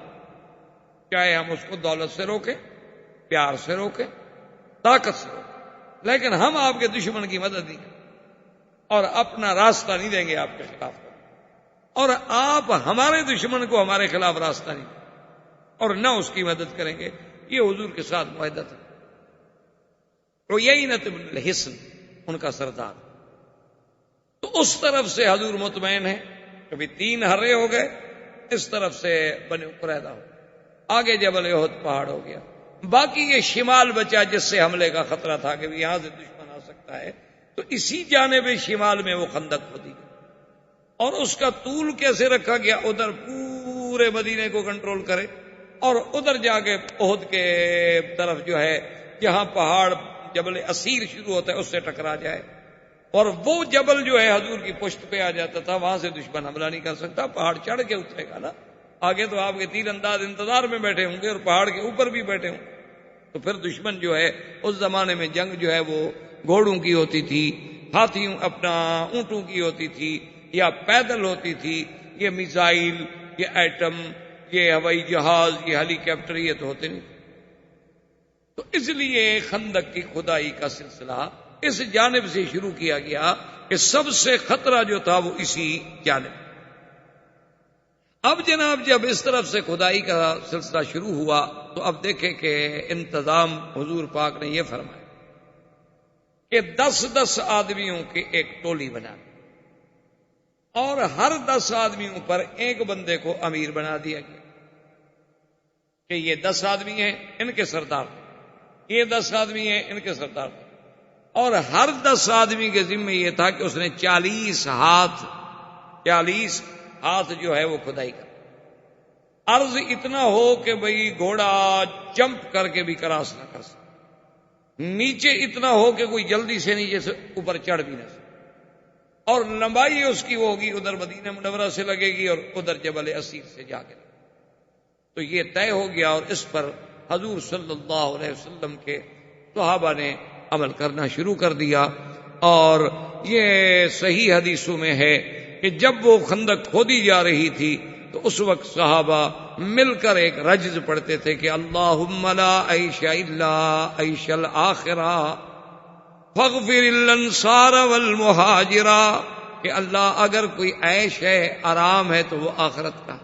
چاہے ہم اس کو دولت سے روکیں، پیار سے روکیں، طاقت سے روکیں، لیکن ہم آپ کے دشمن کی مدد نہیں کریں اور اپنا راستہ نہیں دیں گے آپ کے خلاف، اور آپ ہمارے دشمن کو ہمارے خلاف راستہ نہیں دیں اور نہ اس کی مدد کریں گے۔ یہ حضور کے ساتھ معاہدہ تھا۔ عیینہ بن الحصن ان کا سردار، تو اس طرف سے حضور مطمئن ہے، کبھی 3 ہرے ہو گئے، اس طرف سے بنو قریظہ ہو، آگے جبل احد پہاڑ ہو گیا، باقی یہ شمال بچا جس سے حملے کا خطرہ تھا کہ یہاں سے دشمن آ سکتا ہے، تو اسی جانب شمال میں وہ خندق کھودی گئی، اور اس کا طول کیسے رکھا گیا، ادھر پورے مدینے کو کنٹرول کرے اور ادھر جا کے احد کے طرف جو ہے جہاں پہاڑ جبل اسیر شروع ہوتا ہے اس سے ٹکرا جائے، اور وہ جبل جو ہے حضور کی پشت پہ آ جاتا تھا، وہاں سے دشمن حملہ نہیں کر سکتا، پہاڑ چڑھ کے اترے گا نا، آگے تو آپ کے تیر انداز انتظار میں بیٹھے ہوں گے اور پہاڑ کے اوپر بھی بیٹھے ہوں، تو پھر دشمن جو ہے اس زمانے میں جنگ جو ہے وہ گھوڑوں کی ہوتی تھی، ہاتھیوں اونٹوں کی ہوتی تھی، یا پیدل ہوتی تھی، یہ میزائل، یہ ایٹم، یہ ہوائی جہاز، یہ ہیلی کاپٹر، یہ تو ہوتے نہیں۔ تو اس لیے خندق کی کھدائی کا سلسلہ اس جانب سے شروع کیا گیا کہ سب سے خطرہ جو تھا وہ اسی جانب۔ اب جناب جب اس طرف سے کھدائی کا سلسلہ شروع ہوا تو اب دیکھیں کہ انتظام حضور پاک نے یہ فرمایا کہ 10 آدمیوں کی ایک ٹولی بنا دی، اور ہر 10 آدمیوں پر ایک بندے کو امیر بنا دیا گیا کہ یہ 10 آدمی ہیں ان کے سردار، یہ 10 آدمی ہیں ان کے سردار، اور ہر 10 آدمی کے ذمہ یہ تھا کہ اس نے 40 ہاتھ جو ہے وہ کھدائی کر، عرض اتنا ہو کہ بھئی گھوڑا جمپ کر کے بھی کراس نہ کر سکے، نیچے اتنا ہو کہ کوئی جلدی سے نیچے سے اوپر چڑھ بھی نہ سکے، اور لمبائی اس کی وہ ہوگی ادھر مدینہ منورہ سے لگے گی اور ادھر جبل اسیر سے جا کے، تو یہ طے ہو گیا، اور اس پر حضور صلی اللہ علیہ وسلم کے صحابہ نے عمل کرنا شروع کر دیا۔ اور یہ صحیح حدیثوں میں ہے کہ جب وہ خندق کھودی جا رہی تھی تو اس وقت صحابہ مل کر ایک رجز پڑھتے تھے کہ اللہم لا عیش الا عیش الآخرہ فاغفر الانصار والمہاجرہ، کہ اللہ اگر کوئی عیش ہے، آرام ہے، تو وہ آخرت کا،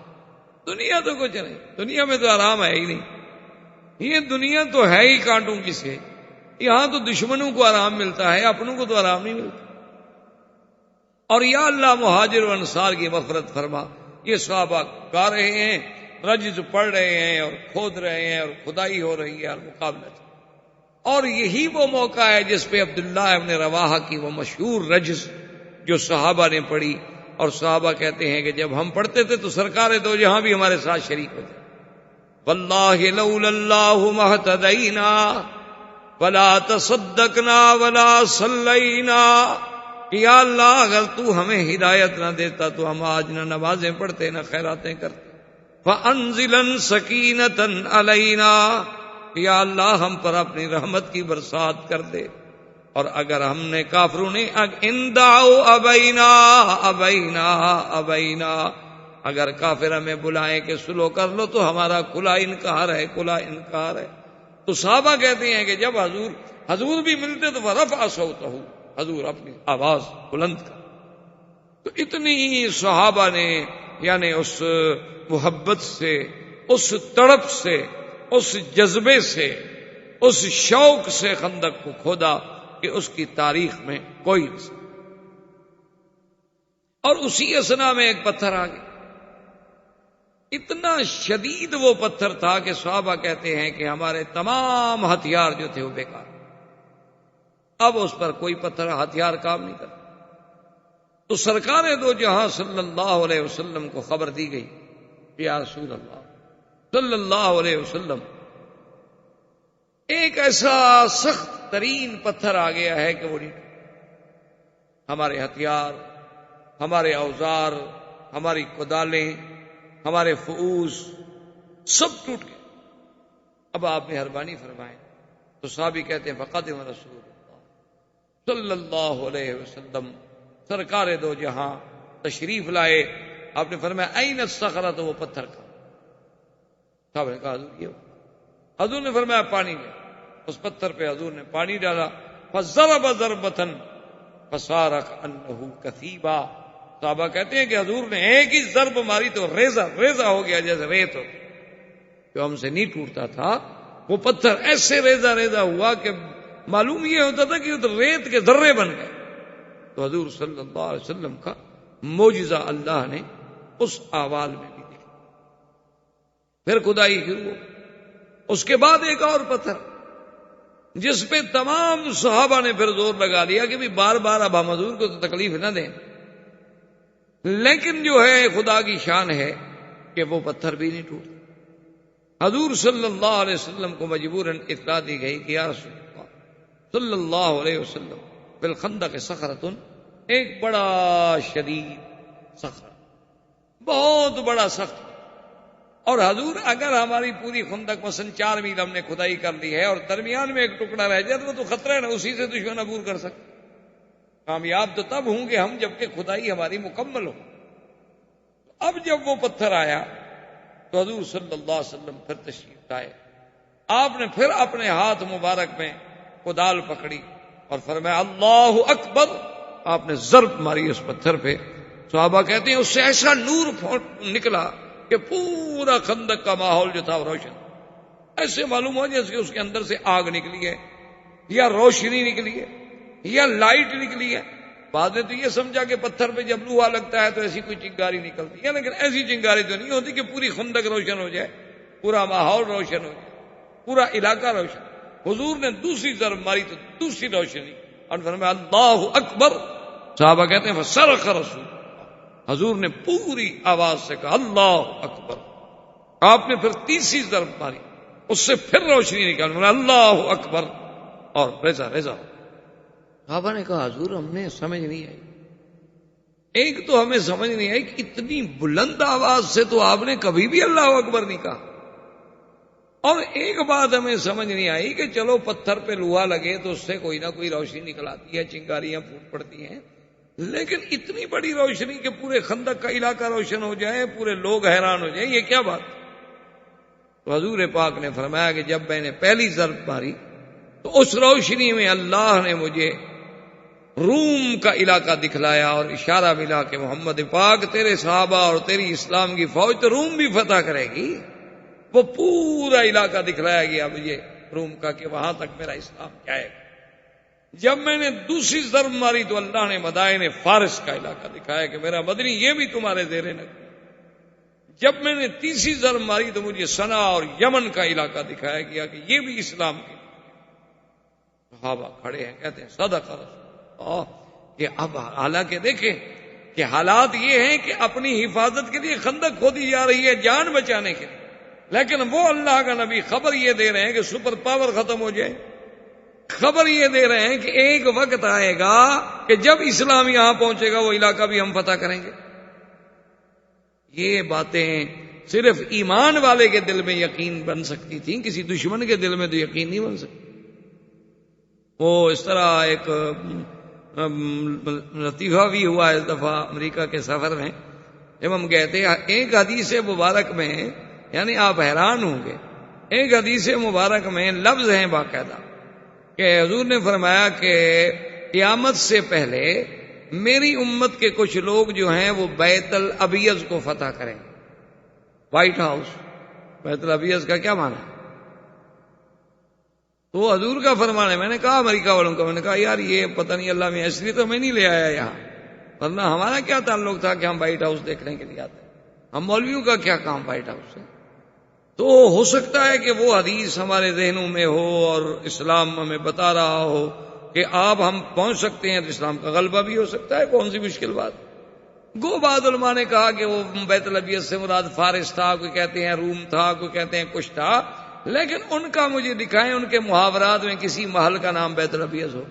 دنیا تو کچھ نہیں، دنیا میں تو آرام ہے ہی نہیں، یہ دنیا تو ہے ہی کانٹوں کی سے، یہاں تو دشمنوں کو آرام ملتا ہے، اپنوں کو تو آرام نہیں ملتا، اور یا اللہ مہاجر و انصار کی مغفرت فرما۔ یہ صحابہ گا رہے ہیں رجز پڑھ رہے ہیں اور کھود رہے ہیں اور کھدائی ہو رہی ہے اور مقابلہ چل رہا ہے۔ اور یہی وہ موقع ہے جس پہ عبداللہ ابن رواحہ کی وہ مشہور رجز جو صحابہ نے پڑھی، اور صحابہ کہتے ہیں کہ جب ہم پڑھتے تھے تو سرکار دو جہاں بھی ہمارے ساتھ شریک ہوتے، واللہ لولا اللہ مہتدینا ولا تصدقنا ولا صلینا، یا اللہ اگر تو ہمیں ہدایت نہ دیتا تو ہم آج نہ نمازیں پڑھتے نہ خیراتیں کرتے، فانزلن سکینۃ علینا، یا اللہ ہم پر اپنی رحمت کی برسات کر دے۔ اور اگر ہم نے کافروں نے اندعو ابینا ابینا ابینا، اگر کافر ہمیں بلائیں کہ سلو کر لو تو ہمارا کھلا انکار ہے، کھلا انکار ہے۔ تو صحابہ کہتے ہیں کہ جب حضور بھی ملتے تو فرفع صوتہ، حضور اپنی آواز بلند کر۔ تو اتنی صحابہ نے یعنی اس محبت سے، اس تڑپ سے، اس جذبے سے، اس شوق سے خندق کو کھودا کہ اس کی تاریخ میں کوئی نہیں۔ اور اسی اسنا میں ایک پتھر آ گیا، اتنا شدید وہ پتھر تھا کہ صحابہ کہتے ہیں کہ ہمارے تمام ہتھیار جو تھے وہ بیکار، اب اس پر کوئی پتھر ہتھیار کام نہیں کرتا۔ تو سرکار دو جہاں صلی اللہ علیہ وسلم کو خبر دی گئی، یا رسول اللہ صلی اللہ علیہ وسلم، ایک ایسا سخت ترین پتھر آ گیا ہے کہ وہ نہیں، ہمارے ہتھیار، ہمارے اوزار، ہماری کدالیں، ہمارے فؤوس سب ٹوٹ گئے، اب آپ مہربانی فرمائیں۔ تو صحابی کہتے ہیں فقدم رسول اللہ صلی اللہ علیہ وسلم، سرکار دو جہاں تشریف لائے، آپ نے فرمایا این الصخرہ، تو وہ پتھر کا، صاحب نے کہا حضور یہ، حضور نے فرمایا پانی میں، اس پتھر پہ حضور نے پانی ڈالا، فضرب ضربۃ فصار کأنہ کثیبا، صحابہ کہتے ہیں کہ حضور نے ایک ہی ضرب ماری تو ریزہ ریزہ ہو گیا جیسے ریت ہو، جو ہم سے نہیں ٹوٹتا تھا وہ پتھر ایسے ریزہ ریزہ ہوا کہ معلوم یہ ہوتا تھا کہ وہ ریت کے ذرے بن گئے۔ تو حضور صلی اللہ علیہ وسلم کا معجزہ اللہ نے اس احوال میں بھی دیکھا۔ پھر کھدائی شروع ہو، اس کے بعد ایک اور پتھر جس پہ تمام صحابہ نے پھر زور لگا دیا کہ بھی بار بار اب ہم حضور کو تو تکلیف نہ دیں، لیکن جو ہے خدا کی شان ہے کہ وہ پتھر بھی نہیں ٹوٹا۔ حضور صلی اللہ علیہ وسلم کو مجبوراً اطلاع دی گئی کہ یا رسول اللہ صلی اللہ علیہ وسلم بالخندق صخرۃ، ایک بڑا شدید صخرہ، بہت بڑا سخت، اور حضور اگر ہماری پوری خندق مثلا 4 میل ہم نے کھدائی کر لی ہے اور درمیان میں ایک ٹکڑا رہ جائے تو خطرہ ہے نا، اسی سے دشمن عبور کر سکتے، کامیاب تو تب ہوں گے ہم جبکہ کھدائی ہماری مکمل ہو۔ اب جب وہ پتھر آیا تو حضور صلی اللہ علیہ وسلم پھر تشریف لائے، آپ نے پھر اپنے ہاتھ مبارک میں کدال پکڑی اور فرمایا اللہ اکبر، آپ نے ضرب ماری اس پتھر پہ۔ صحابہ کہتے ہیں اس سے ایسا نور نکلا کہ پورا خندق کا ماحول جو تھا وہ روشن، ایسے معلوم ہو جیسے اس کے اندر سے آگ نکلی ہے یا روشنی نکلی ہے یا لائٹ نکلی ہے۔ بعد میں تو یہ سمجھا کہ پتھر پہ جب لوہا لگتا ہے تو ایسی کوئی چنگاری نکلتی ہے، لیکن ایسی چنگاری تو نہیں ہوتی کہ پوری خندق روشن ہو جائے، پورا ماحول روشن ہو جائے، پورا علاقہ روشن۔ حضور نے دوسری ضرب ماری تو دوسری روشنی، اور فرمایا اللہ اکبر، صحابہ کہتے ہیں فصرخ رسول، حضور نے پوری آواز سے کہا اللہ اکبر، آپ نے پھر تیسری ضرب ماری، اس سے پھر روشنی نکال، اللہ اکبر، اور ریزہ ریزہ۔ صحابہ نے کہا حضور ہم نے سمجھ نہیں آئی، ایک تو ہمیں سمجھ نہیں آئی کہ اتنی بلند آواز سے تو آپ نے کبھی بھی اللہ اکبر نہیں کہا، اور ایک بات ہمیں سمجھ نہیں آئی کہ چلو پتھر پہ لوہا لگے تو اس سے کوئی نہ کوئی روشنی نکل آتی ہے، چنگاریاں پھوٹ پڑتی ہیں، لیکن اتنی بڑی روشنی کہ پورے خندق کا علاقہ روشن ہو جائے، پورے لوگ حیران ہو جائیں، یہ کیا بات؟ تو حضور پاک نے فرمایا کہ جب میں نے پہلی ضرب ماری تو اس روشنی میں اللہ نے مجھے روم کا علاقہ دکھلایا اور اشارہ ملا کہ محمد پاک تیرے صحابہ اور تیری اسلام کی فوج تو روم بھی فتح کرے گی۔ وہ پورا علاقہ دکھلایا گیا مجھے روم کا کہ وہاں تک میرا اسلام جائے گا۔ جب میں نے دوسری ضرب ماری تو اللہ نے مدائن فارس کا علاقہ دکھایا کہ میرا مدنی یہ بھی تمہارے زیر نظر۔ جب میں نے تیسری ضرب ماری تو مجھے سنا اور یمن کا علاقہ دکھایا گیا کہ یہ بھی اسلام کے صحابہ کھڑے ہیں، کہتے ہیں صدق رسول اللہ۔ کہ اب حالانکہ دیکھیں کہ حالات یہ ہیں کہ اپنی حفاظت کے لیے خندق کھودی جا رہی ہے جان بچانے کے لیے، لیکن وہ اللہ کا نبی خبر یہ دے رہے ہیں کہ سپر پاور ختم ہو جائے، خبر یہ دے رہے ہیں کہ ایک وقت آئے گا کہ جب اسلام یہاں پہنچے گا وہ علاقہ بھی ہم فتح کریں گے۔ یہ باتیں صرف ایمان والے کے دل میں یقین بن سکتی تھیں، کسی دشمن کے دل میں تو یقین نہیں بن سکتی۔ وہ اس طرح ایک لطیفہ بھی ہوا اس دفعہ امریکہ کے سفر میں، جب ہم گئے تھے، ایک حدیث مبارک میں، یعنی آپ حیران ہوں گے، ایک حدیث مبارک میں لفظ ہیں باقاعدہ کہ حضور نے فرمایا کہ قیامت سے پہلے میری امت کے کچھ لوگ جو ہیں وہ بیت الابیض کو فتح کریں گے۔ وائٹ ہاؤس، بیت الابیض کا کیا معنی ہے؟ تو حضور کا فرمان ہے۔ میں نے کہا امریکہ والوں کا، میں نے کہا یار یہ پتہ نہیں اللہ میں، اس لیے تو میں نہیں لے آیا یہاں، ورنہ ہمارا کیا تعلق تھا کہ ہم وائٹ ہاؤس دیکھنے کے لیے آتے ہیں، ہم مولویوں کا کیا کام وائٹ ہاؤس سے؟ تو ہو سکتا ہے کہ وہ حدیث ہمارے ذہنوں میں ہو اور اسلام ہمیں بتا رہا ہو کہ آپ ہم پہنچ سکتے ہیں، تو اسلام کا غلبہ بھی ہو سکتا ہے، کون سی مشکل بات۔ گو بعض علماء نے کہا کہ وہ بیت الابیض سے مراد فارس تھا، کوئی کہتے ہیں روم تھا، کوئی کہتے ہیں کچھ تھا، لیکن ان کا مجھے دکھائیں ان کے محاورات میں کسی محل کا نام بیت الابیض ہو۔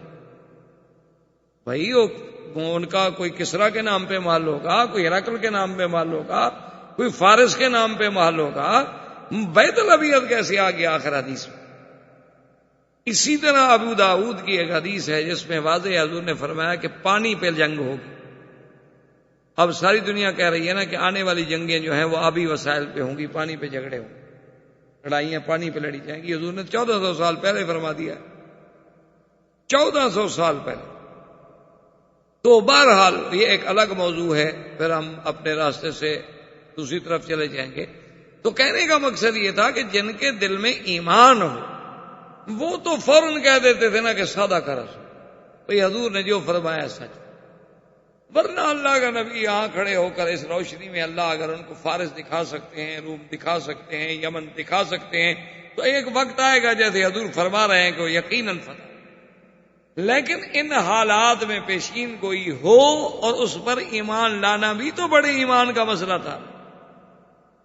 بھائی ان کا کوئی کسرا کے نام پہ محل ہوگا، کوئی ہرقل کے نام پہ محل ہوگا، کوئی فارس کے نام پہ محل ہوگا، بیت الابیض کیسے آ گیا آخر حدیث میں؟ اسی طرح ابو داؤد کی ایک حدیث ہے جس میں واضح حضور نے فرمایا کہ پانی پہ جنگ ہوگی۔ اب ساری دنیا کہہ رہی ہے نا کہ آنے والی جنگیں جو ہیں وہ آبی وسائل پہ ہوں گی، پانی پہ جھگڑے ہوں گے، لڑائیاں پانی پہ لڑی جائیں گی۔ حضور نے 1400 سال پہلے فرما دیا، 1400 سال پہلے۔ تو بہرحال یہ ایک الگ موضوع ہے، پھر ہم اپنے راستے سے دوسری طرف چلے جائیں گے۔ تو کہنے کا مقصد یہ تھا کہ جن کے دل میں ایمان ہو وہ تو فوراً کہہ دیتے تھے نا کہ سادہ کا رسول، بھئی حضور نے جو فرمایا سچ۔ ورنہ اللہ کا نبی یہاں کھڑے ہو کر اس روشنی میں اللہ اگر ان کو فارس دکھا سکتے ہیں، روم دکھا سکتے ہیں، یمن دکھا سکتے ہیں، تو ایک وقت آئے گا جیسے حضور فرما رہے ہیں کہ وہ یقیناً فتح۔ لیکن ان حالات میں پیشین گوئی ہو اور اس پر ایمان لانا بھی تو بڑے ایمان کا مسئلہ تھا۔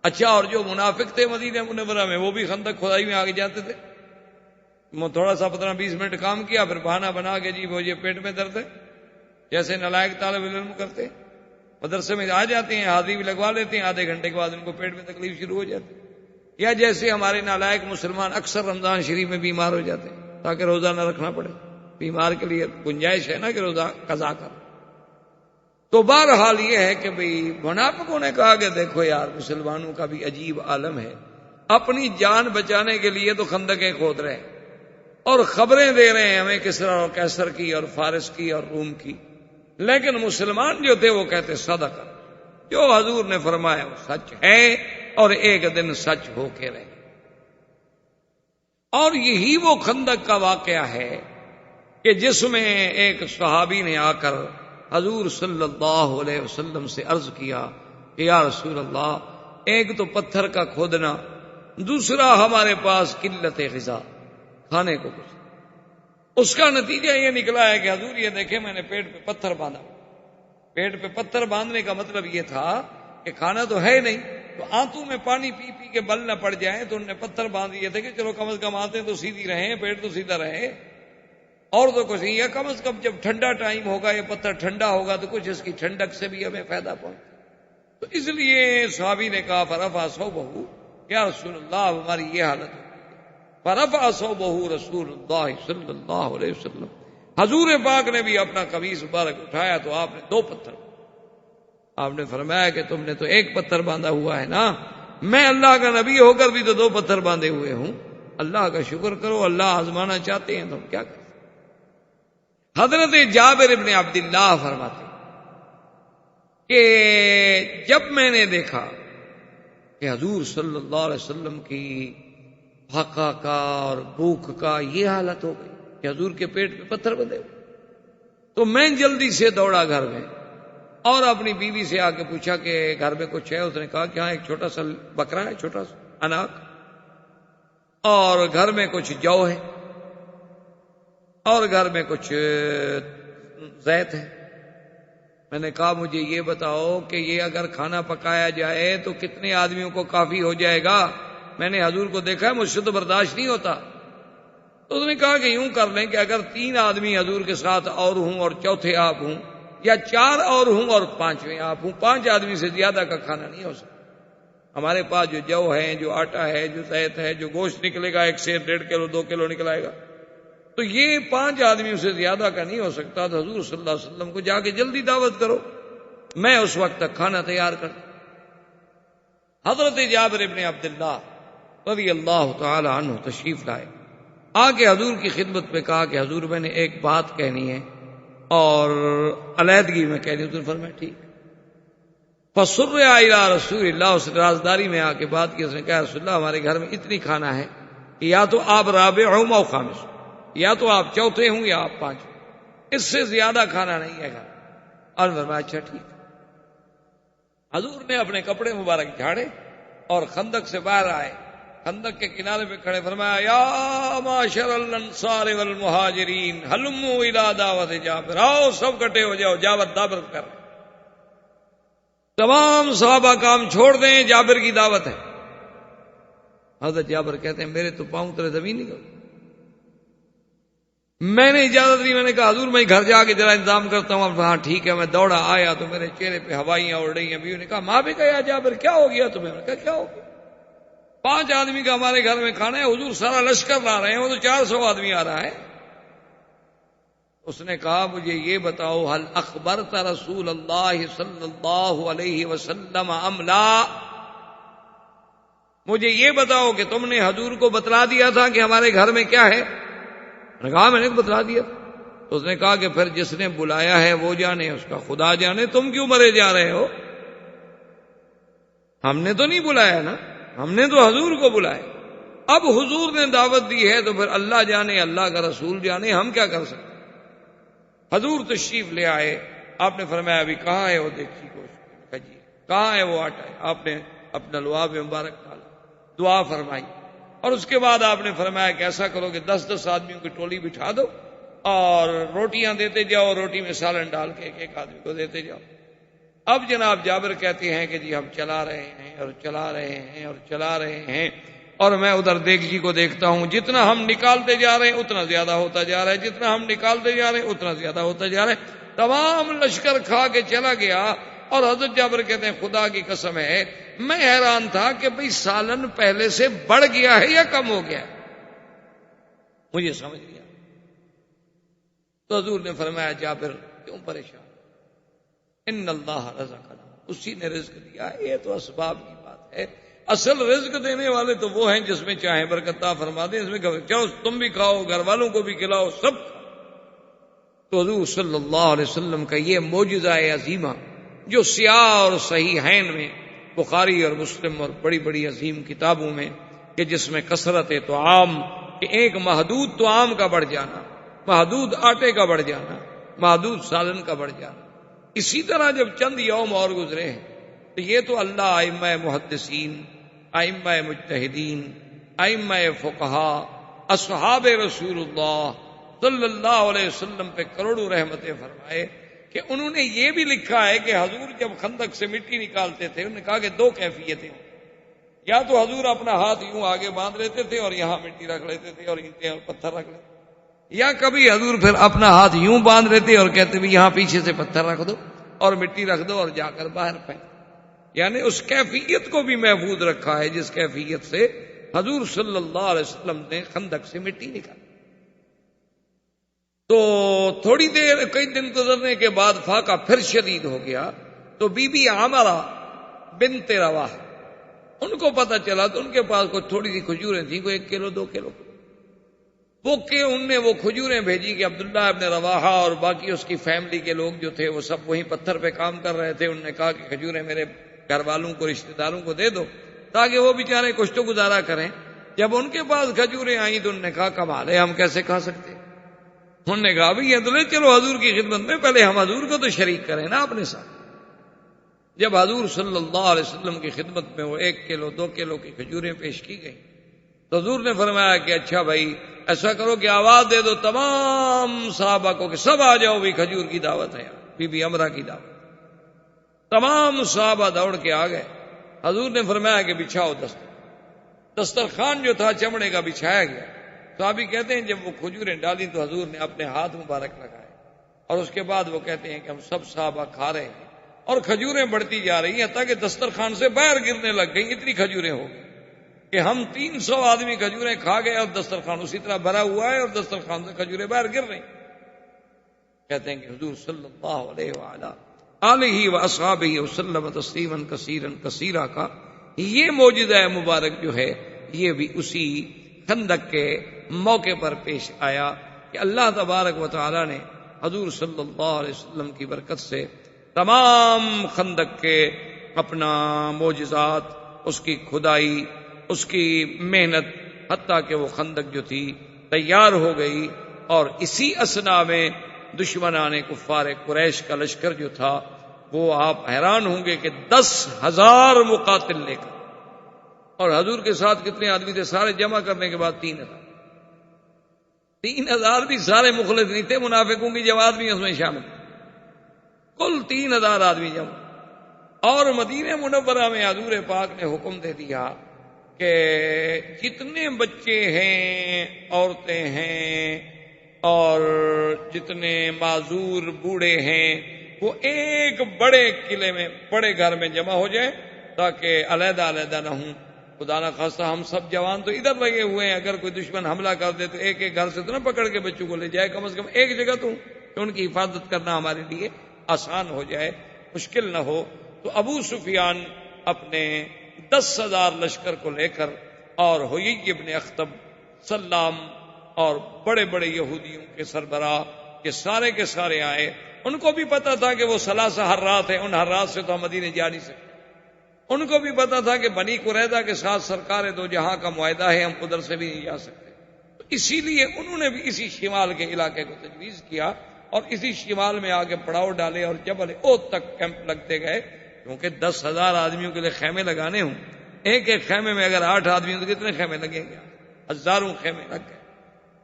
اچھا، اور جو منافق تھے مدینہ منورہ میں وہ بھی خندق کھدائی میں آگے جاتے تھے، تھوڑا سا 15-20 منٹ کام کیا، پھر بہانہ بنا کے جی مجھے پیٹ میں درد ہے، جیسے نالائق طالب علم کرتے، مدرسے میں آ جاتے ہیں، حاضری بھی لگوا لیتے ہیں، آدھے گھنٹے کے بعد ان کو پیٹ میں تکلیف شروع ہو جاتی ہے۔ یا جیسے ہمارے نالائق مسلمان اکثر رمضان شریف میں بیمار ہو جاتے ہیں تاکہ روزہ نہ رکھنا پڑے، بیمار کے لیے گنجائش ہے نا کہ روزہ قضا کر۔ تو بہرحال یہ ہے کہ بھئی منافقوں نے کہا کہ دیکھو یار مسلمانوں کا بھی عجیب عالم ہے، اپنی جان بچانے کے لیے تو خندقیں کھود رہے ہیں اور خبریں دے رہے ہیں ہمیں کسرا اور کیسر کی اور فارس کی اور روم کی، لیکن مسلمان جو تھے وہ کہتے صدق، جو حضور نے فرمایا وہ سچ ہے اور ایک دن سچ ہو کے رہے۔ اور یہی وہ خندق کا واقعہ ہے کہ جس میں ایک صحابی نے آ کر حضور صلی اللہ علیہ وسلم سے عرض کیا کہ یا رسول اللہ، ایک تو پتھر کا کھودنا، دوسرا ہمارے پاس قلت غذا، کھانے کو کچھ۔ اس کا نتیجہ یہ نکلا ہے کہ حضور یہ دیکھیں میں نے پیٹ پہ پتھر باندھا۔ پیٹ پہ پتھر باندھنے کا مطلب یہ تھا کہ کھانا تو ہے نہیں، تو آنتوں میں پانی پی پی کے بل نہ پڑ جائیں، تو انہوں نے پتھر باندھ دیے تھے کہ چلو کم از کم آتے تو سیدھی رہیں، پیٹ تو سیدھا رہے، اور تو کچھ نہیں، یا کم از کم جب ٹھنڈا ٹائم ہوگا یہ پتھر ٹھنڈا ہوگا تو کچھ اس کی ٹھنڈک سے بھی ہمیں فائدہ پہنچے۔ تو اس لیے صحابی نے کہا فرفع صوبہ، یا رسول اللہ ہماری یہ حالت ہے۔ فرفع صوبہ رسول اللہ صلی اللہ علیہ وسلم، حضور پاک نے بھی اپنا قمیص مبارک اٹھایا تو آپ نے 2 پتھر، آپ نے فرمایا کہ تم نے تو 1 پتھر باندھا ہوا ہے نا، میں اللہ کا نبی ہو کر بھی تو 2 پتھر باندھے ہوئے ہوں، اللہ کا شکر کرو، اللہ آزمانا چاہتے ہیں تو ہم کیا کریں۔ حضرت جابر ابن عبداللہ فرماتے کہ جب میں نے دیکھا کہ حضور صلی اللہ علیہ وسلم کی فاقہ کا اور بھوک کا یہ حالت ہو گئی کہ حضور کے پیٹ پہ پتھر بندھے ہوئے، تو میں جلدی سے دوڑا گھر میں اور اپنی بیوی سے آ کے پوچھا کہ گھر میں کچھ ہے؟ اس نے کہا کہ ہاں ایک چھوٹا سا بکرا ہے، چھوٹا سا اناک، اور گھر میں کچھ جو ہے، اور گھر میں کچھ زیت ہے۔ میں نے کہا مجھے یہ بتاؤ کہ یہ اگر کھانا پکایا جائے تو کتنے آدمیوں کو کافی ہو جائے گا؟ میں نے حضور کو دیکھا ہے، مجھ سے تو برداشت نہیں ہوتا۔ تو اس نے کہا کہ یوں کر لیں کہ اگر 3 آدمی حضور کے ساتھ اور ہوں اور چوتھے آپ ہوں، یا 4 اور ہوں اور 5ویں آپ ہوں، 5 آدمی سے زیادہ کا کھانا نہیں ہو سکتا۔ ہمارے پاس جو جو ہے، جو آٹا ہے، جو زیت ہے، جو گوشت نکلے گا 1 سے 1.5 کلو 2 کلو نکلائے گا، تو یہ 5 آدمیوں سے زیادہ کا نہیں ہو سکتا۔ تو حضور صلی اللہ علیہ وسلم کو جا کے جلدی دعوت کرو، میں اس وقت تک کھانا تیار کر دوں۔ حضرت جابر ابن عبداللہ رضی اللہ تعالی عنہ تشریف لائے، آ کے حضور کی خدمت پہ کہا کہ حضور میں نے ایک بات کہنی ہے اور علیحدگی میں کہنی ہے۔ تو فرمایا ٹھیک۔ فسر الی رسول اللہ، اس نے رازداری میں آ کے بات کی۔ اس نے کہا رسول اللہ ہمارے گھر میں اتنی کھانا ہے کہ یا تو آپ رابع ہوں او خامس، یا تو آپ چوتھے ہوں یا آپ 5، اس سے زیادہ کھانا نہیں ہے گھر۔ اور فرمایا اچھا ٹھیک۔ حضور نے اپنے کپڑے مبارک جھاڑے اور خندق سے باہر آئے، خندق کے کنارے پہ کھڑے، فرمایا یا معاشر الانصار والمہاجرین ہلموا الی دعوت جابر، آؤ سب کٹے ہو جاؤ، دعوت کر رہے، تمام صحابہ کام چھوڑ دیں، جابر کی دعوت ہے۔ حضرت جابر کہتے ہیں میرے تو پاؤں تلے زمین نہیں گئی، میں نے اجازت دی، میں نے کہا حضور میں گھر جا کے ذرا انتظام کرتا ہوں۔ اب ہاں ٹھیک ہے، میں دوڑا آیا تو میرے چہرے پہ ہوائیاں اڑ رہی ہیں۔ بیوی نے کہا ماں بھی کہا جابر کیا ہو گیا تمہیں؟ میں نے کہا کیا ہو گیا؟ 5 آدمی کا ہمارے گھر میں کھانا ہے، حضور سارا لشکر لا رہے ہیں، وہ تو 400 آدمی آ رہا ہے۔ اس نے کہا مجھے یہ بتاؤ حل اخبرت رسول اللہ صلی اللہ علیہ وسلم ام لا، مجھے یہ بتاؤ کہ تم نے حضور کو بتلا دیا تھا کہ ہمارے گھر میں کیا ہے؟ میں نے کہا میں نے بتلا دیا۔ تو اس نے کہا کہ پھر جس نے بلایا ہے وہ جانے، اس کا خدا جانے، تم کیوں مرے جا رہے ہو؟ ہم نے تو نہیں بلایا نا، ہم نے تو حضور کو بلایا۔ اب حضور نے دعوت دی ہے تو پھر اللہ جانے، اللہ کا رسول جانے، ہم کیا کر سکتے؟ حضور تشریف لے آئے، آپ نے فرمایا ابھی کہاں ہے وہ دیکھی کوشش جی، کہاں ہے وہ آٹا ہے؟ آپ نے اپنا لعاب مبارک ڈالا، دعا فرمائی، اور اس کے بعد آپ نے فرمایا کہ ایسا کرو کہ 10 آدمیوں کی ٹولی بٹھا دو اور روٹیاں دیتے جاؤ، روٹی میں سالن ڈال کے ایک آدمی کو دیتے جاؤ۔ اب جناب جابر کہتے ہیں کہ جی ہم چلا رہے ہیں اور چلا رہے ہیں اور چلا رہے ہیں، اور میں ادھر دیگچی کو دیکھتا ہوں، جتنا ہم نکالتے جا رہے ہیں اتنا زیادہ ہوتا جا رہا ہے، جتنا ہم نکالتے جا رہے ہیں اتنا زیادہ ہوتا جا رہا ہے، تمام لشکر کھا کے چلا گیا۔ اور حضرت جابر کہتے ہیں خدا کی قسم ہے میں حیران تھا کہ بھئی سالن پہلے سے بڑھ گیا ہے یا کم ہو گیا ہے، مجھے سمجھ نہیں آیا۔ تو حضور نے فرمایا جابر کیوں پریشان، ان اللہ رزقنا، اسی نے رزق دیا ہے، یہ تو اسباب کی بات ہے، اصل رزق دینے والے تو وہ ہیں جس میں چاہیں برکت عطا فرما دیں، اس میں چاہو تم بھی کھاؤ، گھر والوں کو بھی کھلاؤ، سب۔ تو حضور صلی اللہ علیہ وسلم کا یہ معجزہ عظیمہ جو سیاہ اور صحیحین میں، بخاری اور مسلم اور بڑی بڑی عظیم کتابوں میں، کہ جس میں کثرت طعام، کہ ایک محدود طعام کا بڑھ جانا، محدود آٹے کا بڑھ جانا، محدود سالن کا بڑھ جانا، اسی طرح جب چند یوم اور گزرے ہیں تو یہ تو اللہ ائمہ محدثین، ائمہ مجتہدین، ائمہ فقہا، اصحاب رسول اللہ صلی اللہ علیہ وسلم پہ کروڑوں رحمتیں فرمائے کہ انہوں نے یہ بھی لکھا ہے کہ حضور جب خندق سے مٹی نکالتے تھے انہوں نے کہا کہ 2 کیفیتیں ہوں، یا تو حضور اپنا ہاتھ یوں آگے باندھ لیتے تھے اور یہاں مٹی رکھ لیتے تھے اور اینٹیں اور پتھر رکھ لیتے، یا کبھی حضور پھر اپنا ہاتھ یوں باندھ لیتے اور کہتے بھی یہاں پیچھے سے پتھر رکھ دو اور مٹی رکھ دو اور جا کر باہر پھینک، یعنی اس کیفیت کو بھی محفوظ رکھا ہے جس کیفیت سے حضور صلی اللہ علیہ وسلم نے خندق سے مٹی نکالی۔ تو تھوڑی دیر، کئی دن گزرنے کے بعد فاقہ پھر شدید ہو گیا، تو بی بی عامرہ بنت رواح ان کو پتہ چلا، تو ان کے پاس کوئی تھوڑی سی کھجوریں تھیں، کوئی 1 کلو 2 کلو، وہ کہ ان نے وہ کھجوریں بھیجی کہ عبداللہ ابن رواحہ اور باقی اس کی فیملی کے لوگ جو تھے وہ سب وہیں پتھر پہ کام کر رہے تھے، انہوں نے کہا کہ کھجوریں میرے گھر والوں کو، رشتہ داروں کو دے دو تاکہ وہ بیچارے کچھ تو گزارا کریں۔ جب ان کے پاس کھجوریں آئیں تو انہوں نے کہا کمال ہے، ہم کیسے کھا سکتے؟ انہوں نے کہا بھی یہ تو لے چلو حضور کی خدمت میں، پہلے ہم حضور کو تو شریک کریں نا اپنے ساتھ۔ جب حضور صلی اللہ علیہ وسلم کی خدمت میں وہ 1 کلو 2 کلو کی کھجوریں پیش کی گئی تو حضور نے فرمایا کہ اچھا بھائی ایسا کرو کہ آواز دے دو تمام صحابہ کو کہ سب آ جاؤ بھی کھجور کی دعوت ہے، بی بی امرا کی دعوت۔ تمام صحابہ دوڑ کے آ گئے۔ حضور نے فرمایا کہ بچھاؤ دسترخوان جو تھا چمڑے کا بچھایا گیا۔ صحابی کہتے ہیں جب وہ کھجوریں ڈالی تو حضور نے اپنے ہاتھ مبارک لگائے اور اس کے بعد وہ کہتے ہیں کہ ہم سب صحابہ کھا رہے ہیں اور کھجوریں بڑھتی جا رہی ہیں تاکہ دسترخوان سے باہر گرنے لگ گئی، اتنی کھجوریں ہو گئی کہ ہم 300 آدمی کھجوریں کھا گئے اور دسترخوان اسی طرح بھرا ہوا ہے اور دسترخوان سے کھجوریں باہر گر رہی۔ کہتے ہیں کہ حضور صلی اللہ علیہ وآلہ آلہ واصحابہ وسلم تسلیما کثیرا کثیرا کا یہ معجزہ مبارک جو ہے یہ بھی اسی خندق کے موقع پر پیش آیا کہ اللہ تبارک و تعالی نے حضور صلی اللہ علیہ وسلم کی برکت سے تمام خندق کے اپنا معجزات، اس کی کھدائی، اس کی محنت، حتیٰ کہ وہ خندق جو تھی تیار ہو گئی اور اسی اثنا میں دشمنان کفار قریش کا لشکر جو تھا وہ آپ حیران ہوں گے کہ 10,000 مقاتل لے کر، اور حضور کے ساتھ کتنے آدمی تھے سارے جمع کرنے کے بعد 3,000 3,000 بھی سارے مخلص نہیں تھے، منافقوں کی جماعت بھی اس میں شامل تھی، کل 3,000 آدمی جمع۔ اور مدینہ منورہ میں حضور پاک نے حکم دے دیا کہ جتنے بچے ہیں، عورتیں ہیں اور جتنے معذور بوڑھے ہیں وہ ایک بڑے قلعے میں، بڑے گھر میں جمع ہو جائیں تاکہ علیحدہ علیحدہ نہ ہوں۔ خدا نہ خواستہ ہم سب جوان تو ادھر لگے ہوئے ہیں، اگر کوئی دشمن حملہ کر دے تو ایک ایک گھر سے تو نہ پکڑ کے بچوں کو لے جائے، کم از کم ایک جگہ تو کہ ان کی حفاظت کرنا ہمارے لیے آسان ہو جائے، مشکل نہ ہو۔ تو ابو سفیان اپنے 10,000 لشکر کو لے کر اور ہوئی ابن اخطب، سلام اور بڑے بڑے یہودیوں کے سربراہ کے سارے آئے۔ ان کو بھی پتا تھا کہ وہ 3 حرات ہیں، ان حرات سے تو ہم مدینے جا نہیں سکتے۔ ان کو بھی پتا تھا کہ بنی قریظہ کے ساتھ سرکار دو جہاں کا معاہدہ ہے، ہم ادھر سے بھی نہیں جا سکتے۔ تو اسی لیے انہوں نے بھی اسی شمال کے علاقے کو تجویز کیا اور اسی شمال میں آگے پڑاؤ ڈالے اور جبل اوت تک کیمپ لگتے گئے، کیونکہ 10,000 آدمیوں کے لیے خیمے لگانے ہوں، ایک ایک خیمے میں اگر 8 آدمی ہوں تو کتنے خیمے لگیں گے؟ ہزاروں خیمے لگ گئے۔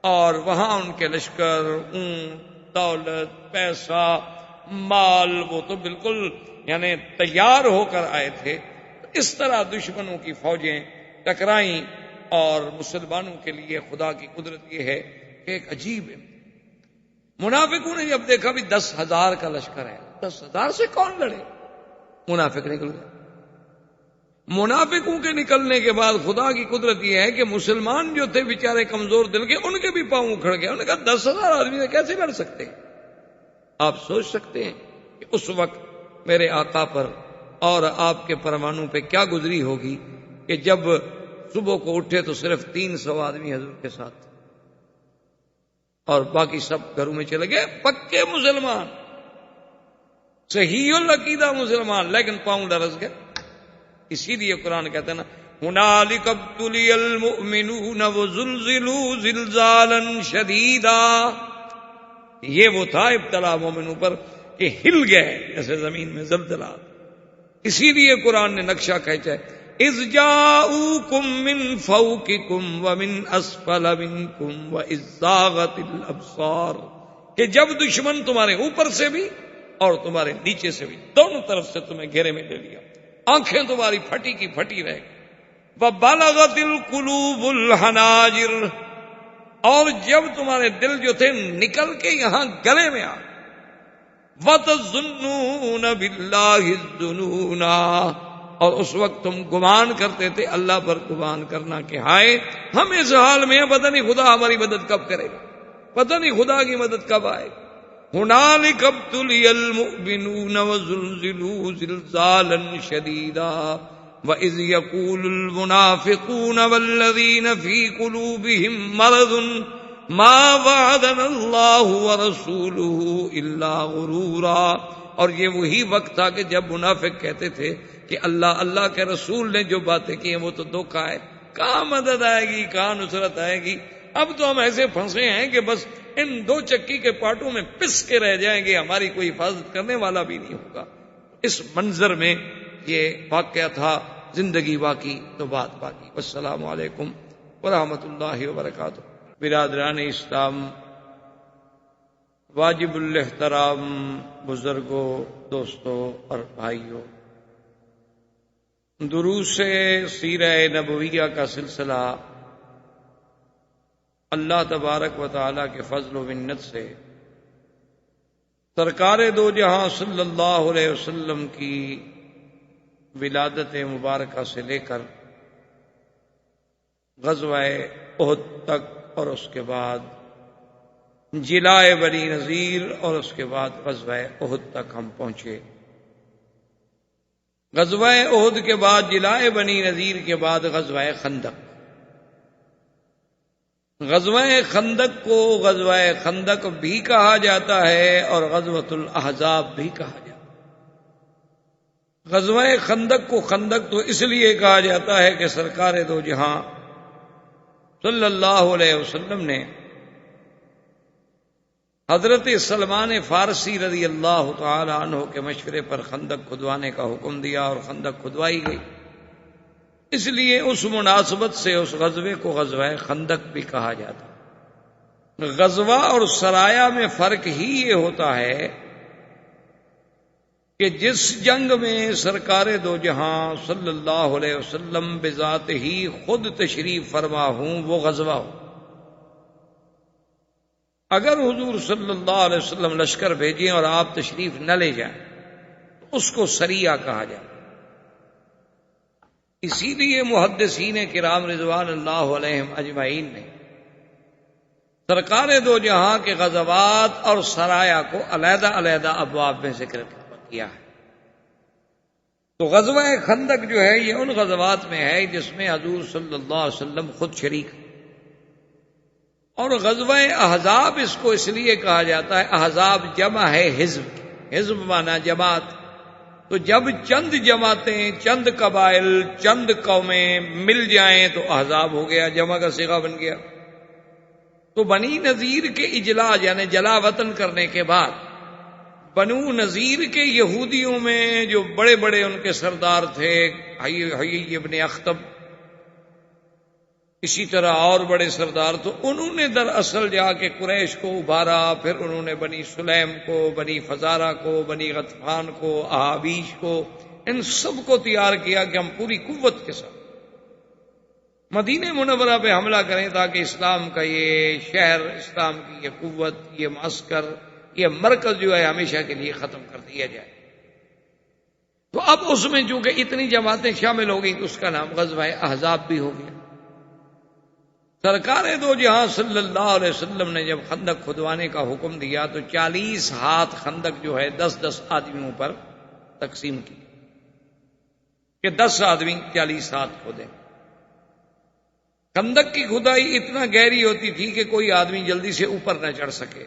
اور وہاں ان کے لشکر، اونٹ، دولت، پیسہ، مال، وہ تو بالکل یعنی تیار ہو کر آئے تھے۔ اس طرح دشمنوں کی فوجیں ٹکرائیں اور مسلمانوں کے لیے خدا کی قدرت یہ ہے کہ ایک عجیب ہے۔ منافقوں نے جب دیکھا بھی 10,000 کا لشکر ہے، 10,000 سے کون لڑے؟ منافق نکل گئے۔ منافقوں کے نکلنے کے بعد خدا کی قدرت یہ ہے کہ مسلمان جو تھے بیچارے کمزور دل کے، ان کے بھی پاؤں اکھڑ گئے۔ انہوں نے کہا 10,000 آدمی سے کیسے لڑ سکتے ہیں؟ آپ سوچ سکتے ہیں کہ اس وقت میرے آقا پر اور آپ کے پروانوں پہ کیا گزری ہوگی کہ جب صبح کو اٹھے تو صرف 300 آدمی حضور کے ساتھ اور باقی سب گھروں میں چلے گئے، پکے مسلمان، صحیح العقیدہ مسلمان، لیکن پاؤں ڈرس گئے۔ اسی لیے قرآن کہتے ہیں نا ہنالک ابتلی المؤمنون وزلزلوا زلزالا شدیدا، یہ وہ تھا ابتلا مومنوں پر کہ ہل گئے جیسے زمین میں زلزلہ۔ اسی لیے قرآن نے نقشہ کھینچا ہے اذ جاؤکم من فوقکم ومن اسفل منکم واذ زاغت الابصار، کہ جب دشمن تمہارے اوپر سے بھی اور تمہارے نیچے سے بھی، دونوں طرف سے تمہیں گھیرے میں لے لیا، آنکھیں تمہاری پھٹی کی پھٹی رہ گئی۔ وبلغت القلوب الحناجر، اور جب تمہارے دل جو تھے نکل کے یہاں گلے میں آ، وَتَظُنُّونَ بِاللَّهِ الظُّنُونَا، اور اس وقت تم گمان کرتے تھے اللہ پر گمان کرنا کہ ہائے ہم اس حال میں ہیں، پتہ نہیں خدا ہماری مدد کب کرے گا، پتہ نہیں خدا کی مدد کب آئے۔ هُنَالِكَ ابْتُلِيَ الْمُؤْمِنُونَ وَزُلْزِلُوا زِلْزَالًا شَدِيدًا وَإِذْ يَقُولُ الْمُنَافِقُونَ وَالَّذِينَ فِي قُلُوبِهِم مَّرَضٌ ما وعدنا اللہ ورسولہ الا غرورا، اور یہ وہی وقت تھا کہ جب منافق کہتے تھے کہ اللہ کے رسول نے جو باتیں کی ہیں وہ تو دھوکہ ہے، کہاں مدد آئے گی، کہاں نصرت آئے گی، اب تو ہم ایسے پھنسے ہیں کہ بس ان 2 چکی کے پاٹوں میں پس کے رہ جائیں گے، ہماری کوئی حفاظت کرنے والا بھی نہیں ہوگا۔ اس منظر میں یہ واقعہ تھا، زندگی باقی تو بات باقی۔ والسلام علیکم ورحمۃ اللہ وبرکاتہ۔ برادران اسلام، واجب الاحترام بزرگوں، دوستوں اور بھائیوں، دروس سیرہ نبویہ کا سلسلہ اللہ تبارک و تعالی کے فضل و منت سے سرکار دو جہاں صلی اللہ علیہ وسلم کی ولادت مبارکہ سے لے کر غزوہ احد تک اور اس کے بعد جلائے بنی نذیر اور اس کے بعد غزوہ احد تک ہم پہنچے۔ غزوہ احد کے بعد جلائے بنی نذیر کے بعد غزوہ خندق۔ غزوہ خندق کو غزوہ خندق بھی کہا جاتا ہے اور غزوۃ الاحزاب بھی کہا جاتا ہے۔ غزوہ خندق کو خندق تو اس لیے کہا جاتا ہے کہ سرکار دو جہاں صلی اللہ علیہ وسلم نے حضرت سلمان فارسی رضی اللہ تعالی عنہ کے مشورے پر خندق کھدوانے کا حکم دیا اور خندق کھدوائی گئی، اس لیے اس مناسبت سے اس غزوے کو غزوہ خندق بھی کہا جاتا ہے۔ غزوہ اور سرایہ میں فرق ہی یہ ہوتا ہے کہ جس جنگ میں سرکار دو جہاں صلی اللہ علیہ وسلم بذات ہی خود تشریف فرما ہوں وہ غزوہ ہو۔ اگر حضور صلی اللہ علیہ وسلم لشکر بھیجیں اور آپ تشریف نہ لے جائیں تو اس کو سریہ کہا جائے۔ اسی لیے محدثین کرام رضوان اللہ علیہم اجمعین نے سرکار دو جہاں کے غزوات اور سرایہ کو علیحدہ علیحدہ ابواب میں ذکر کیا ہے۔ تو غزوہ خندق جو ہے یہ ان غزوات میں ہے جس میں حضور صلی اللہ علیہ وسلم خود شریک ہے، اور غزوہ احزاب اس کو اس لیے کہا جاتا ہے، احزاب جمع ہے حزب، حزب مانا جماعت، تو جب چند جماعتیں، چند قبائل، چند قومیں مل جائیں تو احزاب ہو گیا، جمع کا صیغہ بن گیا۔ تو بنی نذیر کے اجلاء یعنی جلا وطن کرنے کے بعد بنو نذیر کے یہودیوں میں جو بڑے بڑے ان کے سردار تھے، حیی ابن اخطب، اسی طرح اور بڑے سردار، تو انہوں نے دراصل جا کے قریش کو ابھارا، پھر انہوں نے بنی سلیم کو، بنی فزارہ کو، بنی غطفان کو، احابیش کو، ان سب کو تیار کیا کہ ہم پوری قوت کے ساتھ مدینہ منورہ پہ حملہ کریں تاکہ اسلام کا یہ شہر، اسلام کی یہ قوت، یہ معسکر، یہ مرکز جو ہے ہمیشہ کے لیے ختم کر دیا جائے۔ تو اب اس میں چونکہ اتنی جماعتیں شامل ہو گئیں تو اس کا نام غزوہ احزاب بھی ہو گیا۔ سرکار دو جہاں صلی اللہ علیہ وسلم نے جب خندق کھدوانے کا حکم دیا تو 40 ہاتھ خندق جو ہے 10-10 آدمیوں پر تقسیم کی کہ 10 آدمی 40 ہاتھ کھودیں۔ خندق کی کھدائی اتنا گہری ہوتی تھی کہ کوئی آدمی جلدی سے اوپر نہ چڑھ سکے،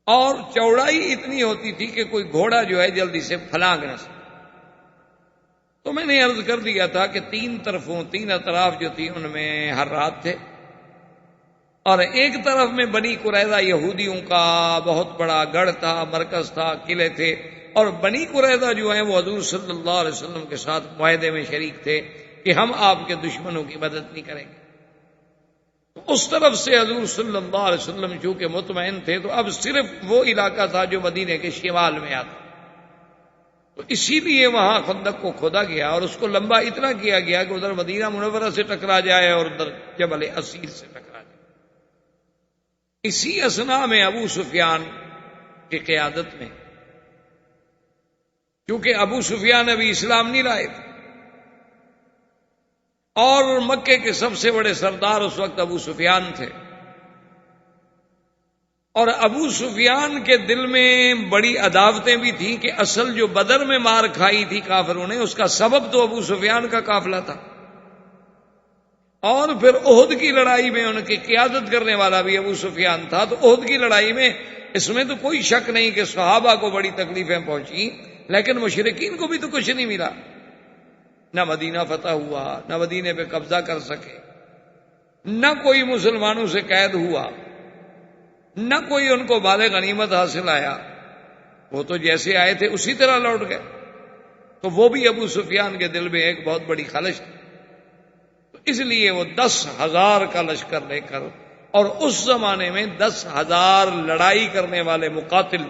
اور چوڑائی اتنی ہوتی تھی کہ کوئی گھوڑا جو ہے جلدی سے پھلانگ نہ سکے۔ تو میں نے عرض کر دیا تھا کہ 3 اطراف جو تھی ان میں حرات تھے، اور ایک طرف میں بنی قریظہ یہودیوں کا بہت بڑا گڑھ تھا، مرکز تھا، قلعے تھے، اور بنی قریظہ جو ہیں وہ حضور صلی اللہ علیہ وسلم کے ساتھ معاہدے میں شریک تھے کہ ہم آپ کے دشمنوں کی مدد نہیں کریں گے۔ تو اس طرف سے حضور صلی اللہ علیہ وسلم چونکہ مطمئن تھے تو اب صرف وہ علاقہ تھا جو مدینے کے شمال میں آتا، تو اسی لیے وہاں خندق کو کھودا گیا اور اس کو لمبا اتنا کیا گیا کہ ادھر مدینہ منورہ سے ٹکرا جائے اور ادھر جبل اسیر سے ٹکرا جائے۔ اسی اثنا میں ابو سفیان کی قیادت میں، کیونکہ ابو سفیان ابھی اسلام نہیں لائے تھے اور مکے کے سب سے بڑے سردار اس وقت ابو سفیان تھے، اور ابو سفیان کے دل میں بڑی عداوتیں بھی تھیں کہ اصل جو بدر میں مار کھائی تھی کافروں نے اس کا سبب تو ابو سفیان کا قافلہ تھا، اور پھر احد کی لڑائی میں ان کی قیادت کرنے والا بھی ابو سفیان تھا۔ تو احد کی لڑائی میں اس میں تو کوئی شک نہیں کہ صحابہ کو بڑی تکلیفیں پہنچی، لیکن مشرکین کو بھی تو کچھ نہیں ملا، نہ مدینہ فتح ہوا، نہ مدینے پہ قبضہ کر سکے، نہ کوئی مسلمانوں سے قید ہوا، نہ کوئی ان کو مال غنیمت حاصل آیا، وہ تو جیسے آئے تھے اسی طرح لوٹ گئے. تو وہ بھی ابو سفیان کے دل میں ایک بہت بڑی خلش تھی. تو اس لیے وہ 10,000 کا لشکر لے کر، اور اس زمانے میں 10,000 لڑائی کرنے والے مقاتل،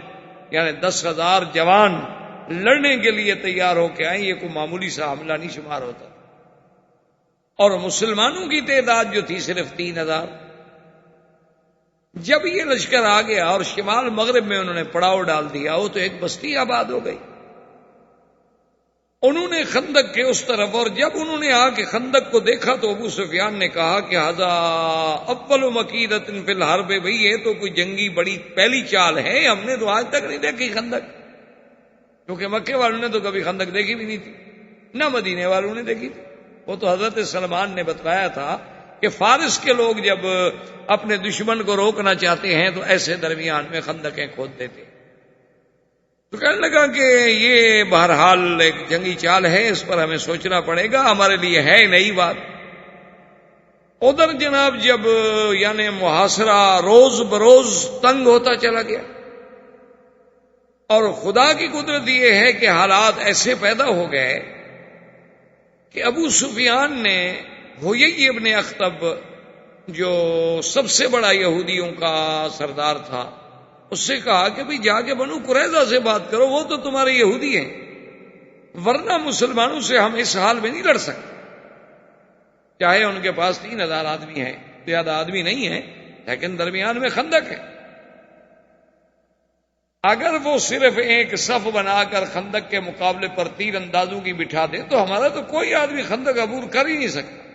یعنی 10,000 جوان لڑنے کے لیے تیار ہو کے آئے. یہ کوئی معمولی سا حملہ نہیں شمار ہوتا. اور مسلمانوں کی تعداد جو تھی صرف 3,000. جب یہ لشکر آ گیا اور شمال مغرب میں انہوں نے پڑاؤ ڈال دیا، وہ تو ایک بستی آباد ہو گئی. انہوں نے خندق کے اس طرف، اور جب انہوں نے آ کے خندق کو دیکھا تو ابو سفیان نے کہا کہ ھذا اول مکیدۃ فی الحرب، بھئی یہ تو کوئی جنگی بڑی پہلی چال ہے، ہم نے تو آج تک نہیں دیکھی خندق. کیونکہ مکے والوں نے تو کبھی خندق دیکھی بھی نہیں تھی، نہ مدینے والوں نے دیکھی تھی. وہ تو حضرت سلمان نے بتلایا تھا کہ فارس کے لوگ جب اپنے دشمن کو روکنا چاہتے ہیں تو ایسے درمیان میں خندقیں کھود دیتے. تو کہنے لگا کہ یہ بہرحال ایک جنگی چال ہے، اس پر ہمیں سوچنا پڑے گا، ہمارے لیے ہے نئی بات. ادھر جناب جب یعنی محاصرہ روز بروز تنگ ہوتا چلا گیا، اور خدا کی قدرت یہ ہے کہ حالات ایسے پیدا ہو گئے کہ ابو سفیان نے حیی ابن اخطب جو سب سے بڑا یہودیوں کا سردار تھا، اس سے کہا کہ بھئی جا کے بنو قریظہ سے بات کرو، وہ تو تمہارے یہودی ہیں، ورنہ مسلمانوں سے ہم اس حال میں نہیں لڑ سکتے. چاہے ان کے پاس 3,000 آدمی ہیں، زیادہ آدمی نہیں ہیں، لیکن درمیان میں خندق ہے. اگر وہ صرف ایک صف بنا کر خندق کے مقابلے پر تیر اندازوں کی بٹھا دے تو ہمارا تو کوئی آدمی خندق عبور کر ہی نہیں سکتا.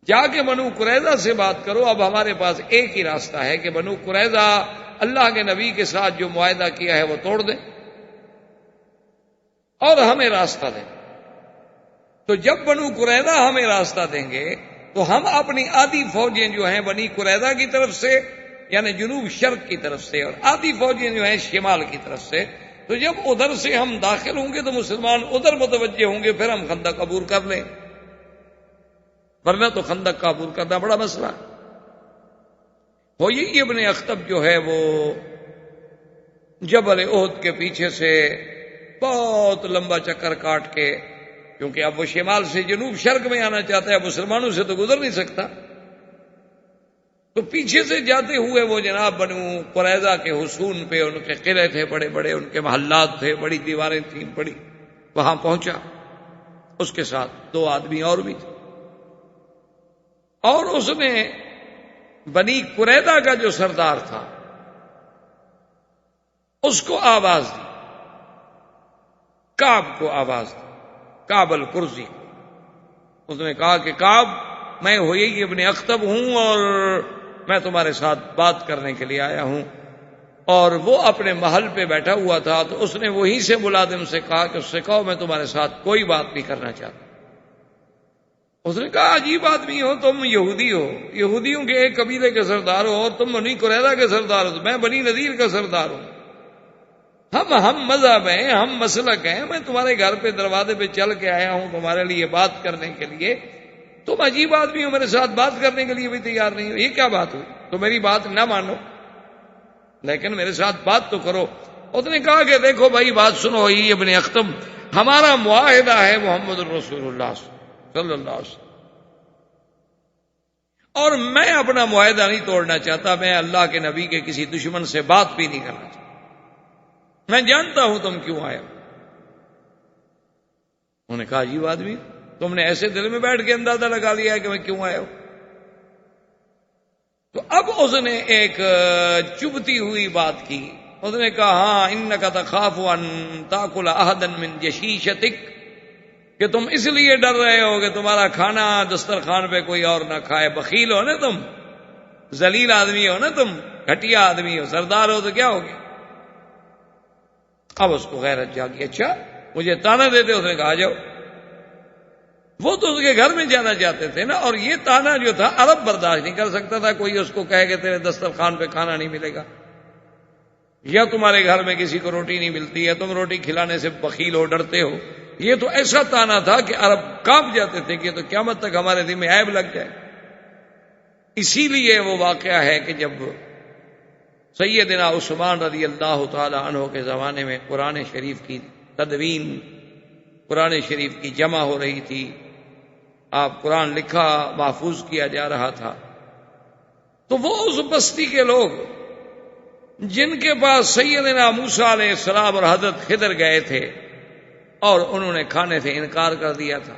جا کے بنو قریظہ سے بات کرو. اب ہمارے پاس ایک ہی راستہ ہے کہ بنو قریظہ اللہ کے نبی کے ساتھ جو معاہدہ کیا ہے وہ توڑ دیں اور ہمیں راستہ دیں. تو جب بنو قریظہ ہمیں راستہ دیں گے تو ہم اپنی آدھی فوجیں جو ہیں بنی قریظہ کی طرف سے یعنی جنوب شرق کی طرف سے، اور آدھی فوجیں جو ہیں شمال کی طرف سے، تو جب ادھر سے ہم داخل ہوں گے تو مسلمان ادھر متوجہ ہوں گے، پھر ہم خندق عبور کر لیں، ورنہ تو خندق کا عبور کرنا بڑا مسئلہ. حیی ابن اخطب جو ہے وہ جبل احد کے پیچھے سے بہت لمبا چکر کاٹ کے، کیونکہ اب وہ شمال سے جنوب شرق میں آنا چاہتا ہے، مسلمانوں سے تو گزر نہیں سکتا، تو پیچھے سے جاتے ہوئے وہ جناب بنو قریظہ کے حصون پہ، ان کے قلعے تھے بڑے بڑے، ان کے محلات تھے، بڑی دیواریں تھیں بڑی، وہاں پہنچا. اس کے ساتھ 2 آدمی اور بھی تھے، اور اس نے بنی قریظہ کا جو سردار تھا اس کو آواز دی، کعب کو آواز دی، کعب القرظی. اس نے کہا کہ کعب، میں حیی ابن اخطب ہوں اور میں تمہارے ساتھ بات کرنے کے لیے آیا ہوں. اور وہ اپنے محل پہ بیٹھا ہوا تھا، تو اس نے وہیں سے ملازم سے کہا کہ اس سے کہو میں تمہارے ساتھ کوئی بات نہیں کرنا چاہتا. اس نے کہا عجیب آدمی ہو تم، یہودی ہو، یہودیوں کے ایک قبیلے کے سردار ہو، اور تم بنی قریظہ کے سردار ہو، میں بنی نذیر کا سردار ہوں. ہم مذہب ہیں، ہم مسلک ہیں، میں تمہارے گھر پہ دروازے پہ چل کے آیا ہوں تمہارے لیے بات کرنے کے لیے، تم عجیب آدمی ہو، میرے ساتھ بات کرنے کے لیے بھی تیار نہیں ہو، یہ کیا بات ہوئی؟ تو میری بات نہ مانو لیکن میرے ساتھ بات تو کرو. اس نے کہا کہ دیکھو بھائی بات سنو حیی ابن اخطب، ہمارا معاہدہ ہے محمد الرسول اللہ صلی اللہ علیہ وسلم، اور میں اپنا معاہدہ نہیں توڑنا چاہتا، میں اللہ کے نبی کے کسی دشمن سے بات بھی نہیں کرنا چاہتا، میں جانتا ہوں تم کیوں آئے ہو. انہوں نے کہا عجیب آدمی، تم نے ایسے دل میں بیٹھ کے اندازہ لگا لیا ہے کہ میں کیوں آیا ہوں. تو اب اس نے ایک چبھتی ہوئی بات کی. اس نے کہا ہاں انک تخاف ان تاکل احدا من جشیشتک، کہ تم اس لیے ڈر رہے ہو کہ تمہارا کھانا دسترخوان پہ کوئی اور نہ کھائے. بخیل ہو نا تم، ذلیل آدمی ہو نا تم، گھٹیا آدمی ہو، سردار ہو تو کیا ہو گیا. اب اس کو غیرت جاگی، اچھا مجھے تانا دیتے. اس نے کہا جاؤ. وہ تو اس کے گھر میں جانا چاہتے تھے نا، اور یہ تانا جو تھا عرب برداشت نہیں کر سکتا تھا. کوئی اس کو کہے کہ تیرے دسترخوان پہ کھانا نہیں ملے گا، یا تمہارے گھر میں کسی کو روٹی نہیں ملتی ہے، تم روٹی کھلانے سے بخیل ہو، ڈرتے ہو. یہ تو ایسا تانا تھا کہ عرب کانپ جاتے تھے کہ یہ تو قیامت تک ہمارے دل میں عیب لگ جائے. اسی لیے وہ واقعہ ہے کہ جب سیدنا عثمان رضی اللہ تعالی عنہ کے زمانے میں قرآن شریف کی تدوین، قرآن شریف کی جمع ہو رہی تھی، آپ قرآن لکھا محفوظ کیا جا رہا تھا، تو وہ اس بستی کے لوگ جن کے پاس سیدنا موسیٰ علیہ السلام اور حضرت خضر گئے تھے اور انہوں نے کھانے سے انکار کر دیا تھا،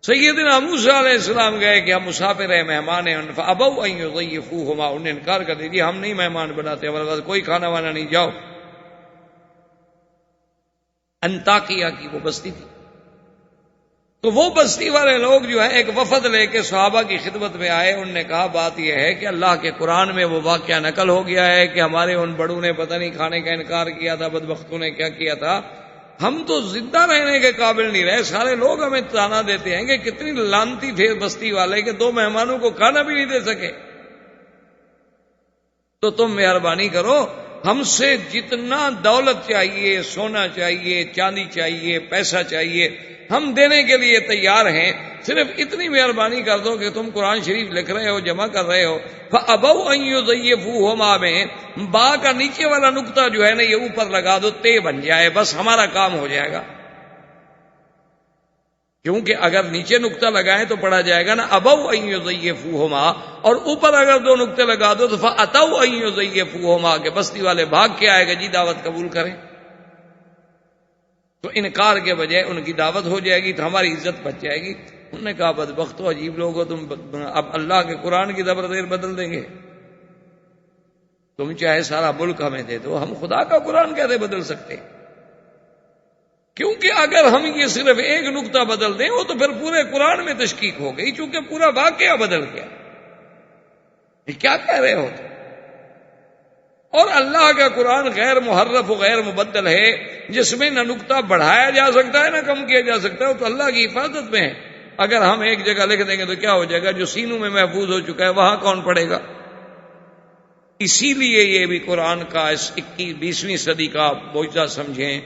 سیدنا موسیٰ علیہ السلام گئے کہ ہم مسافر ہیں، مہمان ہیں، فابوا ان یضیفوہما، انہوں نے انکار کر دیا ہم نہیں مہمان بناتے، ہمارے پاس کوئی کھانا وانا نہیں، جاؤ۔ انطاکیہ کی وہ بستی تھی، تو وہ بستی والے لوگ جو ہیں ایک وفد لے کے صحابہ کی خدمت میں آئے، انہوں نے کہا بات یہ ہے کہ اللہ کے قرآن میں وہ واقعہ نقل ہو گیا ہے کہ ہمارے ان بڑوں نے پتہ نہیں کھانے کا انکار کیا تھا، بدبختوں نے کیا کیا تھا، ہم تو زندہ رہنے کے قابل نہیں رہے، سارے لوگ ہمیں تانا دیتے ہیں کہ کتنی لانتی تھے بستی والے کہ 2 مہمانوں کو کھانا بھی نہیں دے سکے، تو تم مہربانی کرو، ہم سے جتنا دولت چاہیے، سونا چاہیے، چاندی چاہیے، پیسہ چاہیے، ہم دینے کے لیے تیار ہیں، صرف اتنی مہربانی کر دو کہ تم قرآن شریف لکھ رہے ہو، جمع کر رہے ہو۔ فَأَبَوْا أَن يُضَيِّفُوهُمَا میں با کا نیچے والا نقطہ جو ہے نا یہ اوپر لگا دو، تے بن جائے، بس ہمارا کام ہو جائے گا، کیونکہ اگر نیچے نقطہ لگائیں تو پڑھا جائے گا نا ابوا ان یضیفوہما، اور اوپر اگر 2 نقطے لگا دو تو فاتوا ان یضیفوہما، کہ بستی والے بھاگ کے آئے گا جی دعوت قبول کریں، تو انکار کے بجائے ان کی دعوت ہو جائے گی تو ہماری عزت بچ جائے گی۔ انہوں نے کہا بدبختو، عجیب لوگ ہو تم، اب اللہ کے قرآن کی زبر زیر بدل دیں گے، تم چاہے سارا ملک ہمیں دے دو، ہم خدا کا قرآن کیسے بدل سکتے؟ کیونکہ اگر ہم یہ صرف ایک نقطہ بدل دیں وہ تو پھر پورے قرآن میں تشکیک ہو گئی، چونکہ پورا واقعہ بدل گیا۔ یہ کیا کہہ رہے ہو؟ اور اللہ کا قرآن غیر محرف و غیر مبدل ہے، جس میں نہ نقطہ بڑھایا جا سکتا ہے نہ کم کیا جا سکتا ہے، تو اللہ کی حفاظت میں ہے۔ اگر ہم ایک جگہ لکھ دیں گے تو کیا ہو جائے گا؟ جو سینوں میں محفوظ ہو چکا ہے وہاں کون پڑھے گا؟ اسی لیے یہ بھی قرآن کا اس 20ویں صدی کا معجزہ سمجھیں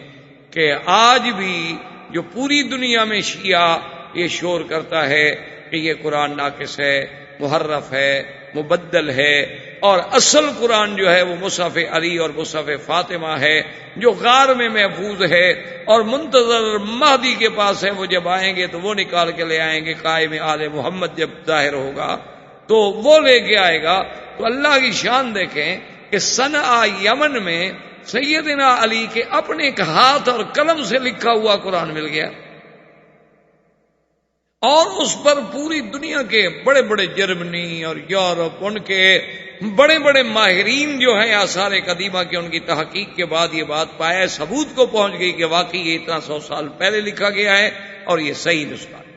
کہ آج بھی جو پوری دنیا میں شیعہ یہ شور کرتا ہے کہ یہ قرآن ناقص ہے، محرف ہے، مبدل ہے، اور اصل قرآن جو ہے وہ مصحف علی اور مصحف فاطمہ ہے جو غار میں محفوظ ہے، اور منتظر مہدی کے پاس ہے، وہ جب آئیں گے تو وہ نکال کے لے آئیں گے، قائم آل محمد جب ظاہر ہوگا تو وہ لے کے آئے گا۔ تو اللہ کی شان دیکھیں کہ صنعا یمن میں سیدنا علی کے اپنے ایک ہاتھ اور قلم سے لکھا ہوا قرآن مل گیا، اور اس پر پوری دنیا کے بڑے بڑے جرمنی اور یورپ ان کے بڑے بڑے ماہرین جو ہیں آثار قدیمہ کے، ان کی تحقیق کے بعد یہ بات پایا، ثبوت کو پہنچ گئی کہ واقعی یہ اتنا 100 سال پہلے لکھا گیا ہے اور یہ صحیح نسخہ ہے۔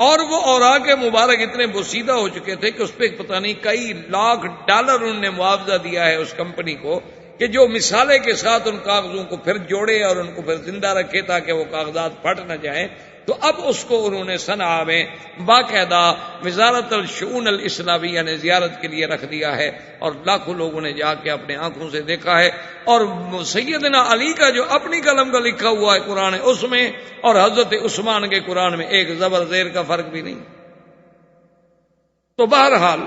اور وہ اوراق مبارک اتنے بوسیدہ ہو چکے تھے کہ اس پہ پتہ نہیں کئی لاکھ ڈالر انہوں نے معاوضہ دیا ہے اس کمپنی کو کہ جو مثالے کے ساتھ ان کاغذوں کو پھر جوڑے اور ان کو پھر زندہ رکھے تاکہ وہ کاغذات پھٹ نہ جائیں۔ تو اب اس کو انہوں نے صنعا میں باقاعدہ وزارت الشؤون الاسلامیہ نے زیارت کے لیے رکھ دیا ہے، اور لاکھوں لوگوں نے جا کے اپنے آنکھوں سے دیکھا ہے، اور سیدنا علی کا جو اپنی قلم کا لکھا ہوا ہے قرآن اس میں، اور حضرت عثمان کے قرآن میں ایک زبر زیر کا فرق بھی نہیں۔ تو بہرحال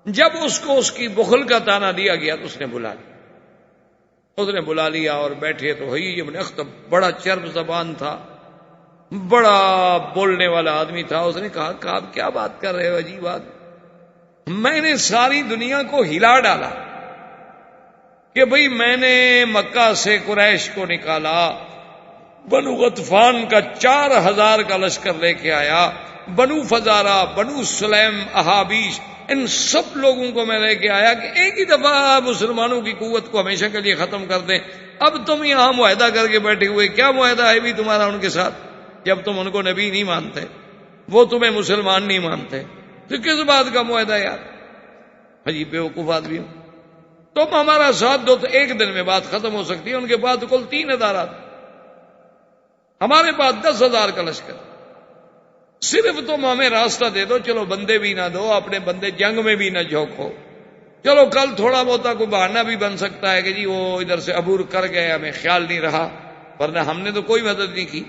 جب اس کو اس کی بخل کا تانا دیا گیا تو اس نے بلا لیا اور بیٹھے تو حیی ابن اخطب بڑا چرب زبان تھا، بڑا بولنے والا آدمی تھا، اس نے کہا کہ آپ کیا بات کر رہے ہو، عجیب بات، میں نے ساری دنیا کو ہلا ڈالا کہ بھئی میں نے مکہ سے قریش کو نکالا، بنو غطفان کا 4000 کا لشکر لے کے آیا، بنو فزارہ، بنو سلیم، احابیش، ان سب لوگوں کو میں لے کے آیا کہ ایک ہی دفعہ مسلمانوں کی قوت کو ہمیشہ کے لیے ختم کر دیں۔ اب تم یہاں معاہدہ کر کے بیٹھے ہوئے، کیا معاہدہ ہے بھی تمہارا ان کے ساتھ؟ جب تم ان کو نبی نہیں مانتے، وہ تمہیں مسلمان نہیں مانتے، تو کس بات کا معاہدہ یار؟ حجی بیوقوف آدمی ہو، تم ہمارا ساتھ دو تو ایک دن میں بات ختم ہو سکتی ہے، ان کے پاس کل 3000 ہمارے پاس 10,000 کا لشکر، صرف تم ہمیں راستہ دے دو، چلو بندے بھی نہ دو، اپنے بندے جنگ میں بھی نہ جھونکو، چلو کل تھوڑا بہت کوئی بہانہ بھی بن سکتا ہے کہ جی وہ ادھر سے عبور کر گئے، ہمیں خیال نہیں رہا، ورنہ ہم نے تو کوئی مدد نہیں کی۔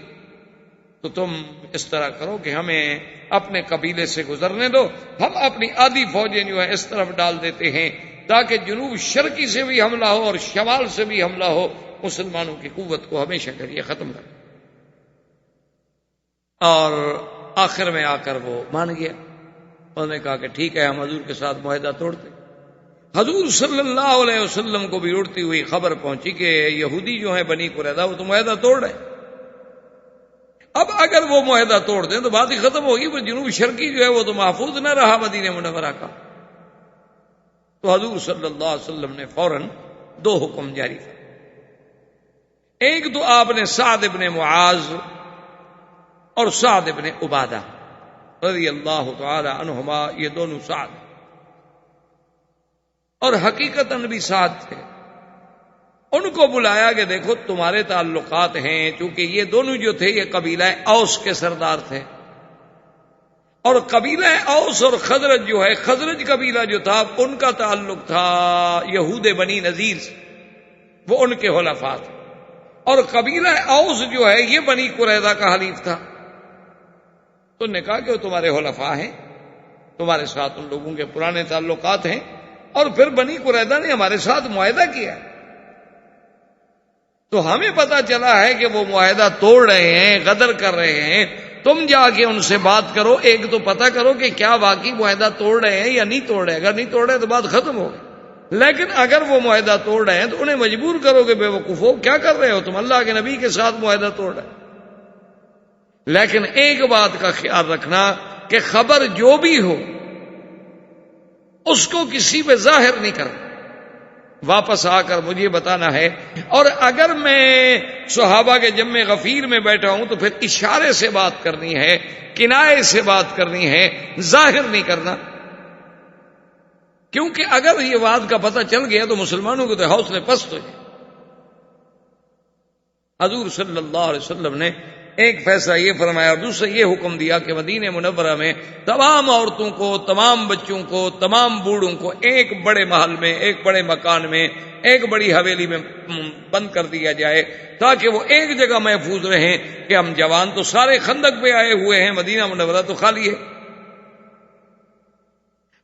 تو تم اس طرح کرو کہ ہمیں اپنے قبیلے سے گزرنے دو، ہم اپنی آدھی فوجیں جو ہے اس طرف ڈال دیتے ہیں تاکہ جنوب شرقی سے بھی حملہ ہو اور شمال سے بھی حملہ ہو، مسلمانوں کی قوت کو ہمیشہ کے لیے ختم کر۔ اور آخر میں آ کر وہ مان گیا، انہوں نے کہا کہ ٹھیک ہے، ہم حضور کے ساتھ معاہدہ توڑتے۔ حضور صلی اللہ علیہ وسلم کو بھی اڑتی ہوئی خبر پہنچی کہ یہودی جو ہیں بنی قریظہ وہ تو معاہدہ توڑ رہے ہیں۔ اب اگر وہ معاہدہ توڑ دیں تو بات ہی ختم ہوگی، وہ جنوب شرقی جو ہے وہ تو محفوظ نہ رہا مدینہ منورہ کا۔ تو حضور صلی اللہ علیہ وسلم نے فوراً دو حکم جاری کیے۔ ایک تو آپ نے سعد ابن معاذ اور سعد ابن عبادہ رضی اللہ تعالی عنہما، یہ دونوں سعد اور حقیقتاً بھی سعد تھے، ان کو بلایا کہ دیکھو تمہارے تعلقات ہیں، چونکہ یہ دونوں جو تھے یہ قبیلہ اوس کے سردار تھے، اور قبیلہ اوس اور خزرج جو ہے، خزرج قبیلہ جو تھا ان کا تعلق تھا یہود بنی نذیر سے، وہ ان کے حلفاء تھے، اور قبیلہ اوس جو ہے یہ بنی قریظہ کا حلیف تھا۔ تو نے کہا کہ وہ تمہارے حلفاء ہیں، تمہارے ساتھ ان لوگوں کے پرانے تعلقات ہیں، اور پھر بنی قریظہ نے ہمارے ساتھ معاہدہ کیا، تو ہمیں پتا چلا ہے کہ وہ معاہدہ توڑ رہے ہیں، غدر کر رہے ہیں، تم جا کے ان سے بات کرو، ایک تو پتہ کرو کہ کیا واقعی معاہدہ توڑ رہے ہیں یا نہیں توڑ رہے، اگر نہیں توڑ رہے تو بات ختم ہو گئی، لیکن اگر وہ معاہدہ توڑ رہے ہیں تو انہیں مجبور کرو کہ بے وقوفو کیا کر رہے ہو تم، اللہ کے نبی کے ساتھ معاہدہ توڑ رہے ہیں۔ لیکن ایک بات کا خیال رکھنا کہ خبر جو بھی ہو اس کو کسی پہ ظاہر نہیں کرنا، واپس آ کر مجھے بتانا ہے، اور اگر میں صحابہ کے جمع غفیر میں بیٹھا ہوں تو پھر اشارے سے بات کرنی ہے، کنائے سے بات کرنی ہے، ظاہر نہیں کرنا، کیونکہ اگر یہ بات کا پتہ چل گیا تو مسلمانوں کو تو حوصلے پست ہو جائے۔ حضور صلی اللہ علیہ وسلم نے ایک فیصلہ یہ فرمایا اور دوسرا یہ حکم دیا کہ مدینہ منورہ میں تمام عورتوں کو، تمام بچوں کو، تمام بوڑھوں کو ایک بڑے محل میں، ایک بڑے مکان میں، ایک بڑی حویلی میں بند کر دیا جائے تاکہ وہ ایک جگہ محفوظ رہیں کہ ہم جوان تو سارے خندق پہ آئے ہوئے ہیں، مدینہ منورہ تو خالی ہے،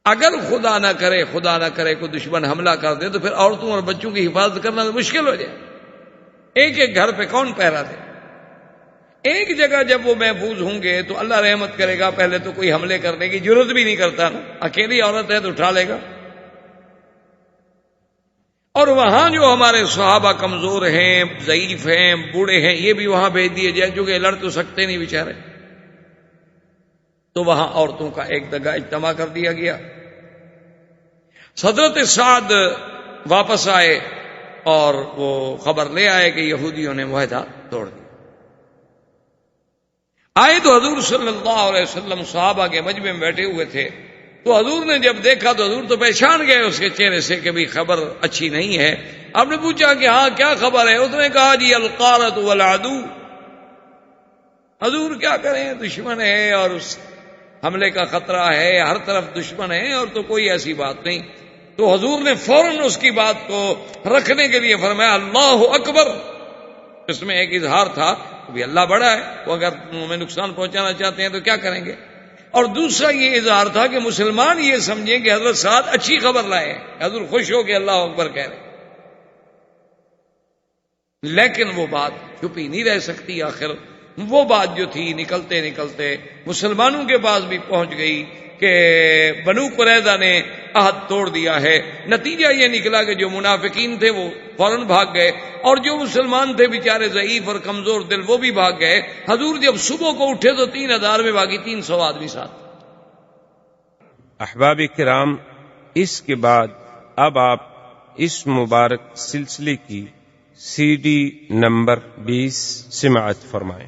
اگر خدا نہ کرے کوئی دشمن حملہ کر دے تو پھر عورتوں اور بچوں کی حفاظت کرنا تو مشکل ہو جائے، ایک ایک گھر پہ کون پہرا دے۔ ایک جگہ جب وہ محفوظ ہوں گے تو اللہ رحمت کرے گا، پہلے تو کوئی حملے کرنے کی ضرورت بھی نہیں کرتا نا، اکیلی عورت ہے تو اٹھا لے گا، اور وہاں جو ہمارے صحابہ کمزور ہیں، ضعیف ہیں، بوڑھے ہیں، یہ بھی وہاں بھیج دیے جائے، کیونکہ لڑ تو سکتے نہیں بیچارے، تو وہاں عورتوں کا ایک جگہ اجتماع کر دیا گیا۔ حضرت سعد واپس آئے اور وہ خبر لے آئے کہ یہودیوں نے معاہدہ توڑ دیا۔ آئے تو حضور صلی اللہ علیہ وسلم صحابہ کے مجمع میں بیٹھے ہوئے تھے، تو حضور نے جب دیکھا تو حضور تو پہچان گئے اس کے چہرے سے کہ بھی خبر اچھی نہیں ہے۔ آپ نے پوچھا کہ ہاں کیا خبر ہے؟ اس نے کہا جی القارۃ والعدو، حضور کیا کریں، دشمن ہے اور اس حملے کا خطرہ ہے، ہر طرف دشمن ہے اور تو کوئی ایسی بات نہیں۔ تو حضور نے فوراً اس کی بات کو رکھنے کے لیے فرمایا اللہ اکبر، اس میں ایک اظہار تھا کہ اللہ بڑا ہے، وہ اگر ہمیں نقصان پہنچانا چاہتے ہیں تو کیا کریں گے، اور دوسرا یہ اظہار تھا کہ مسلمان یہ سمجھیں کہ حضرت سعد اچھی خبر لائے ہیں، حضور خوش ہو کے اللہ اکبر کہہ رہے، لیکن وہ بات چھپی نہیں رہ سکتی، آخر وہ بات جو تھی نکلتے نکلتے مسلمانوں کے پاس بھی پہنچ گئی کہ بنو قریظہ نے عہد توڑ دیا ہے۔ نتیجہ یہ نکلا کہ جو منافقین تھے وہ فوراً بھاگ گئے، اور جو مسلمان تھے بیچارے ضعیف اور کمزور دل وہ بھی بھاگ گئے۔ حضور جب صبح کو اٹھے تو 3000 میں باقی 300 آدمی ساتھ۔ احباب کرام، اس کے بعد اب آپ اس مبارک سلسلے کی CD نمبر 20 سماعت فرمائیں۔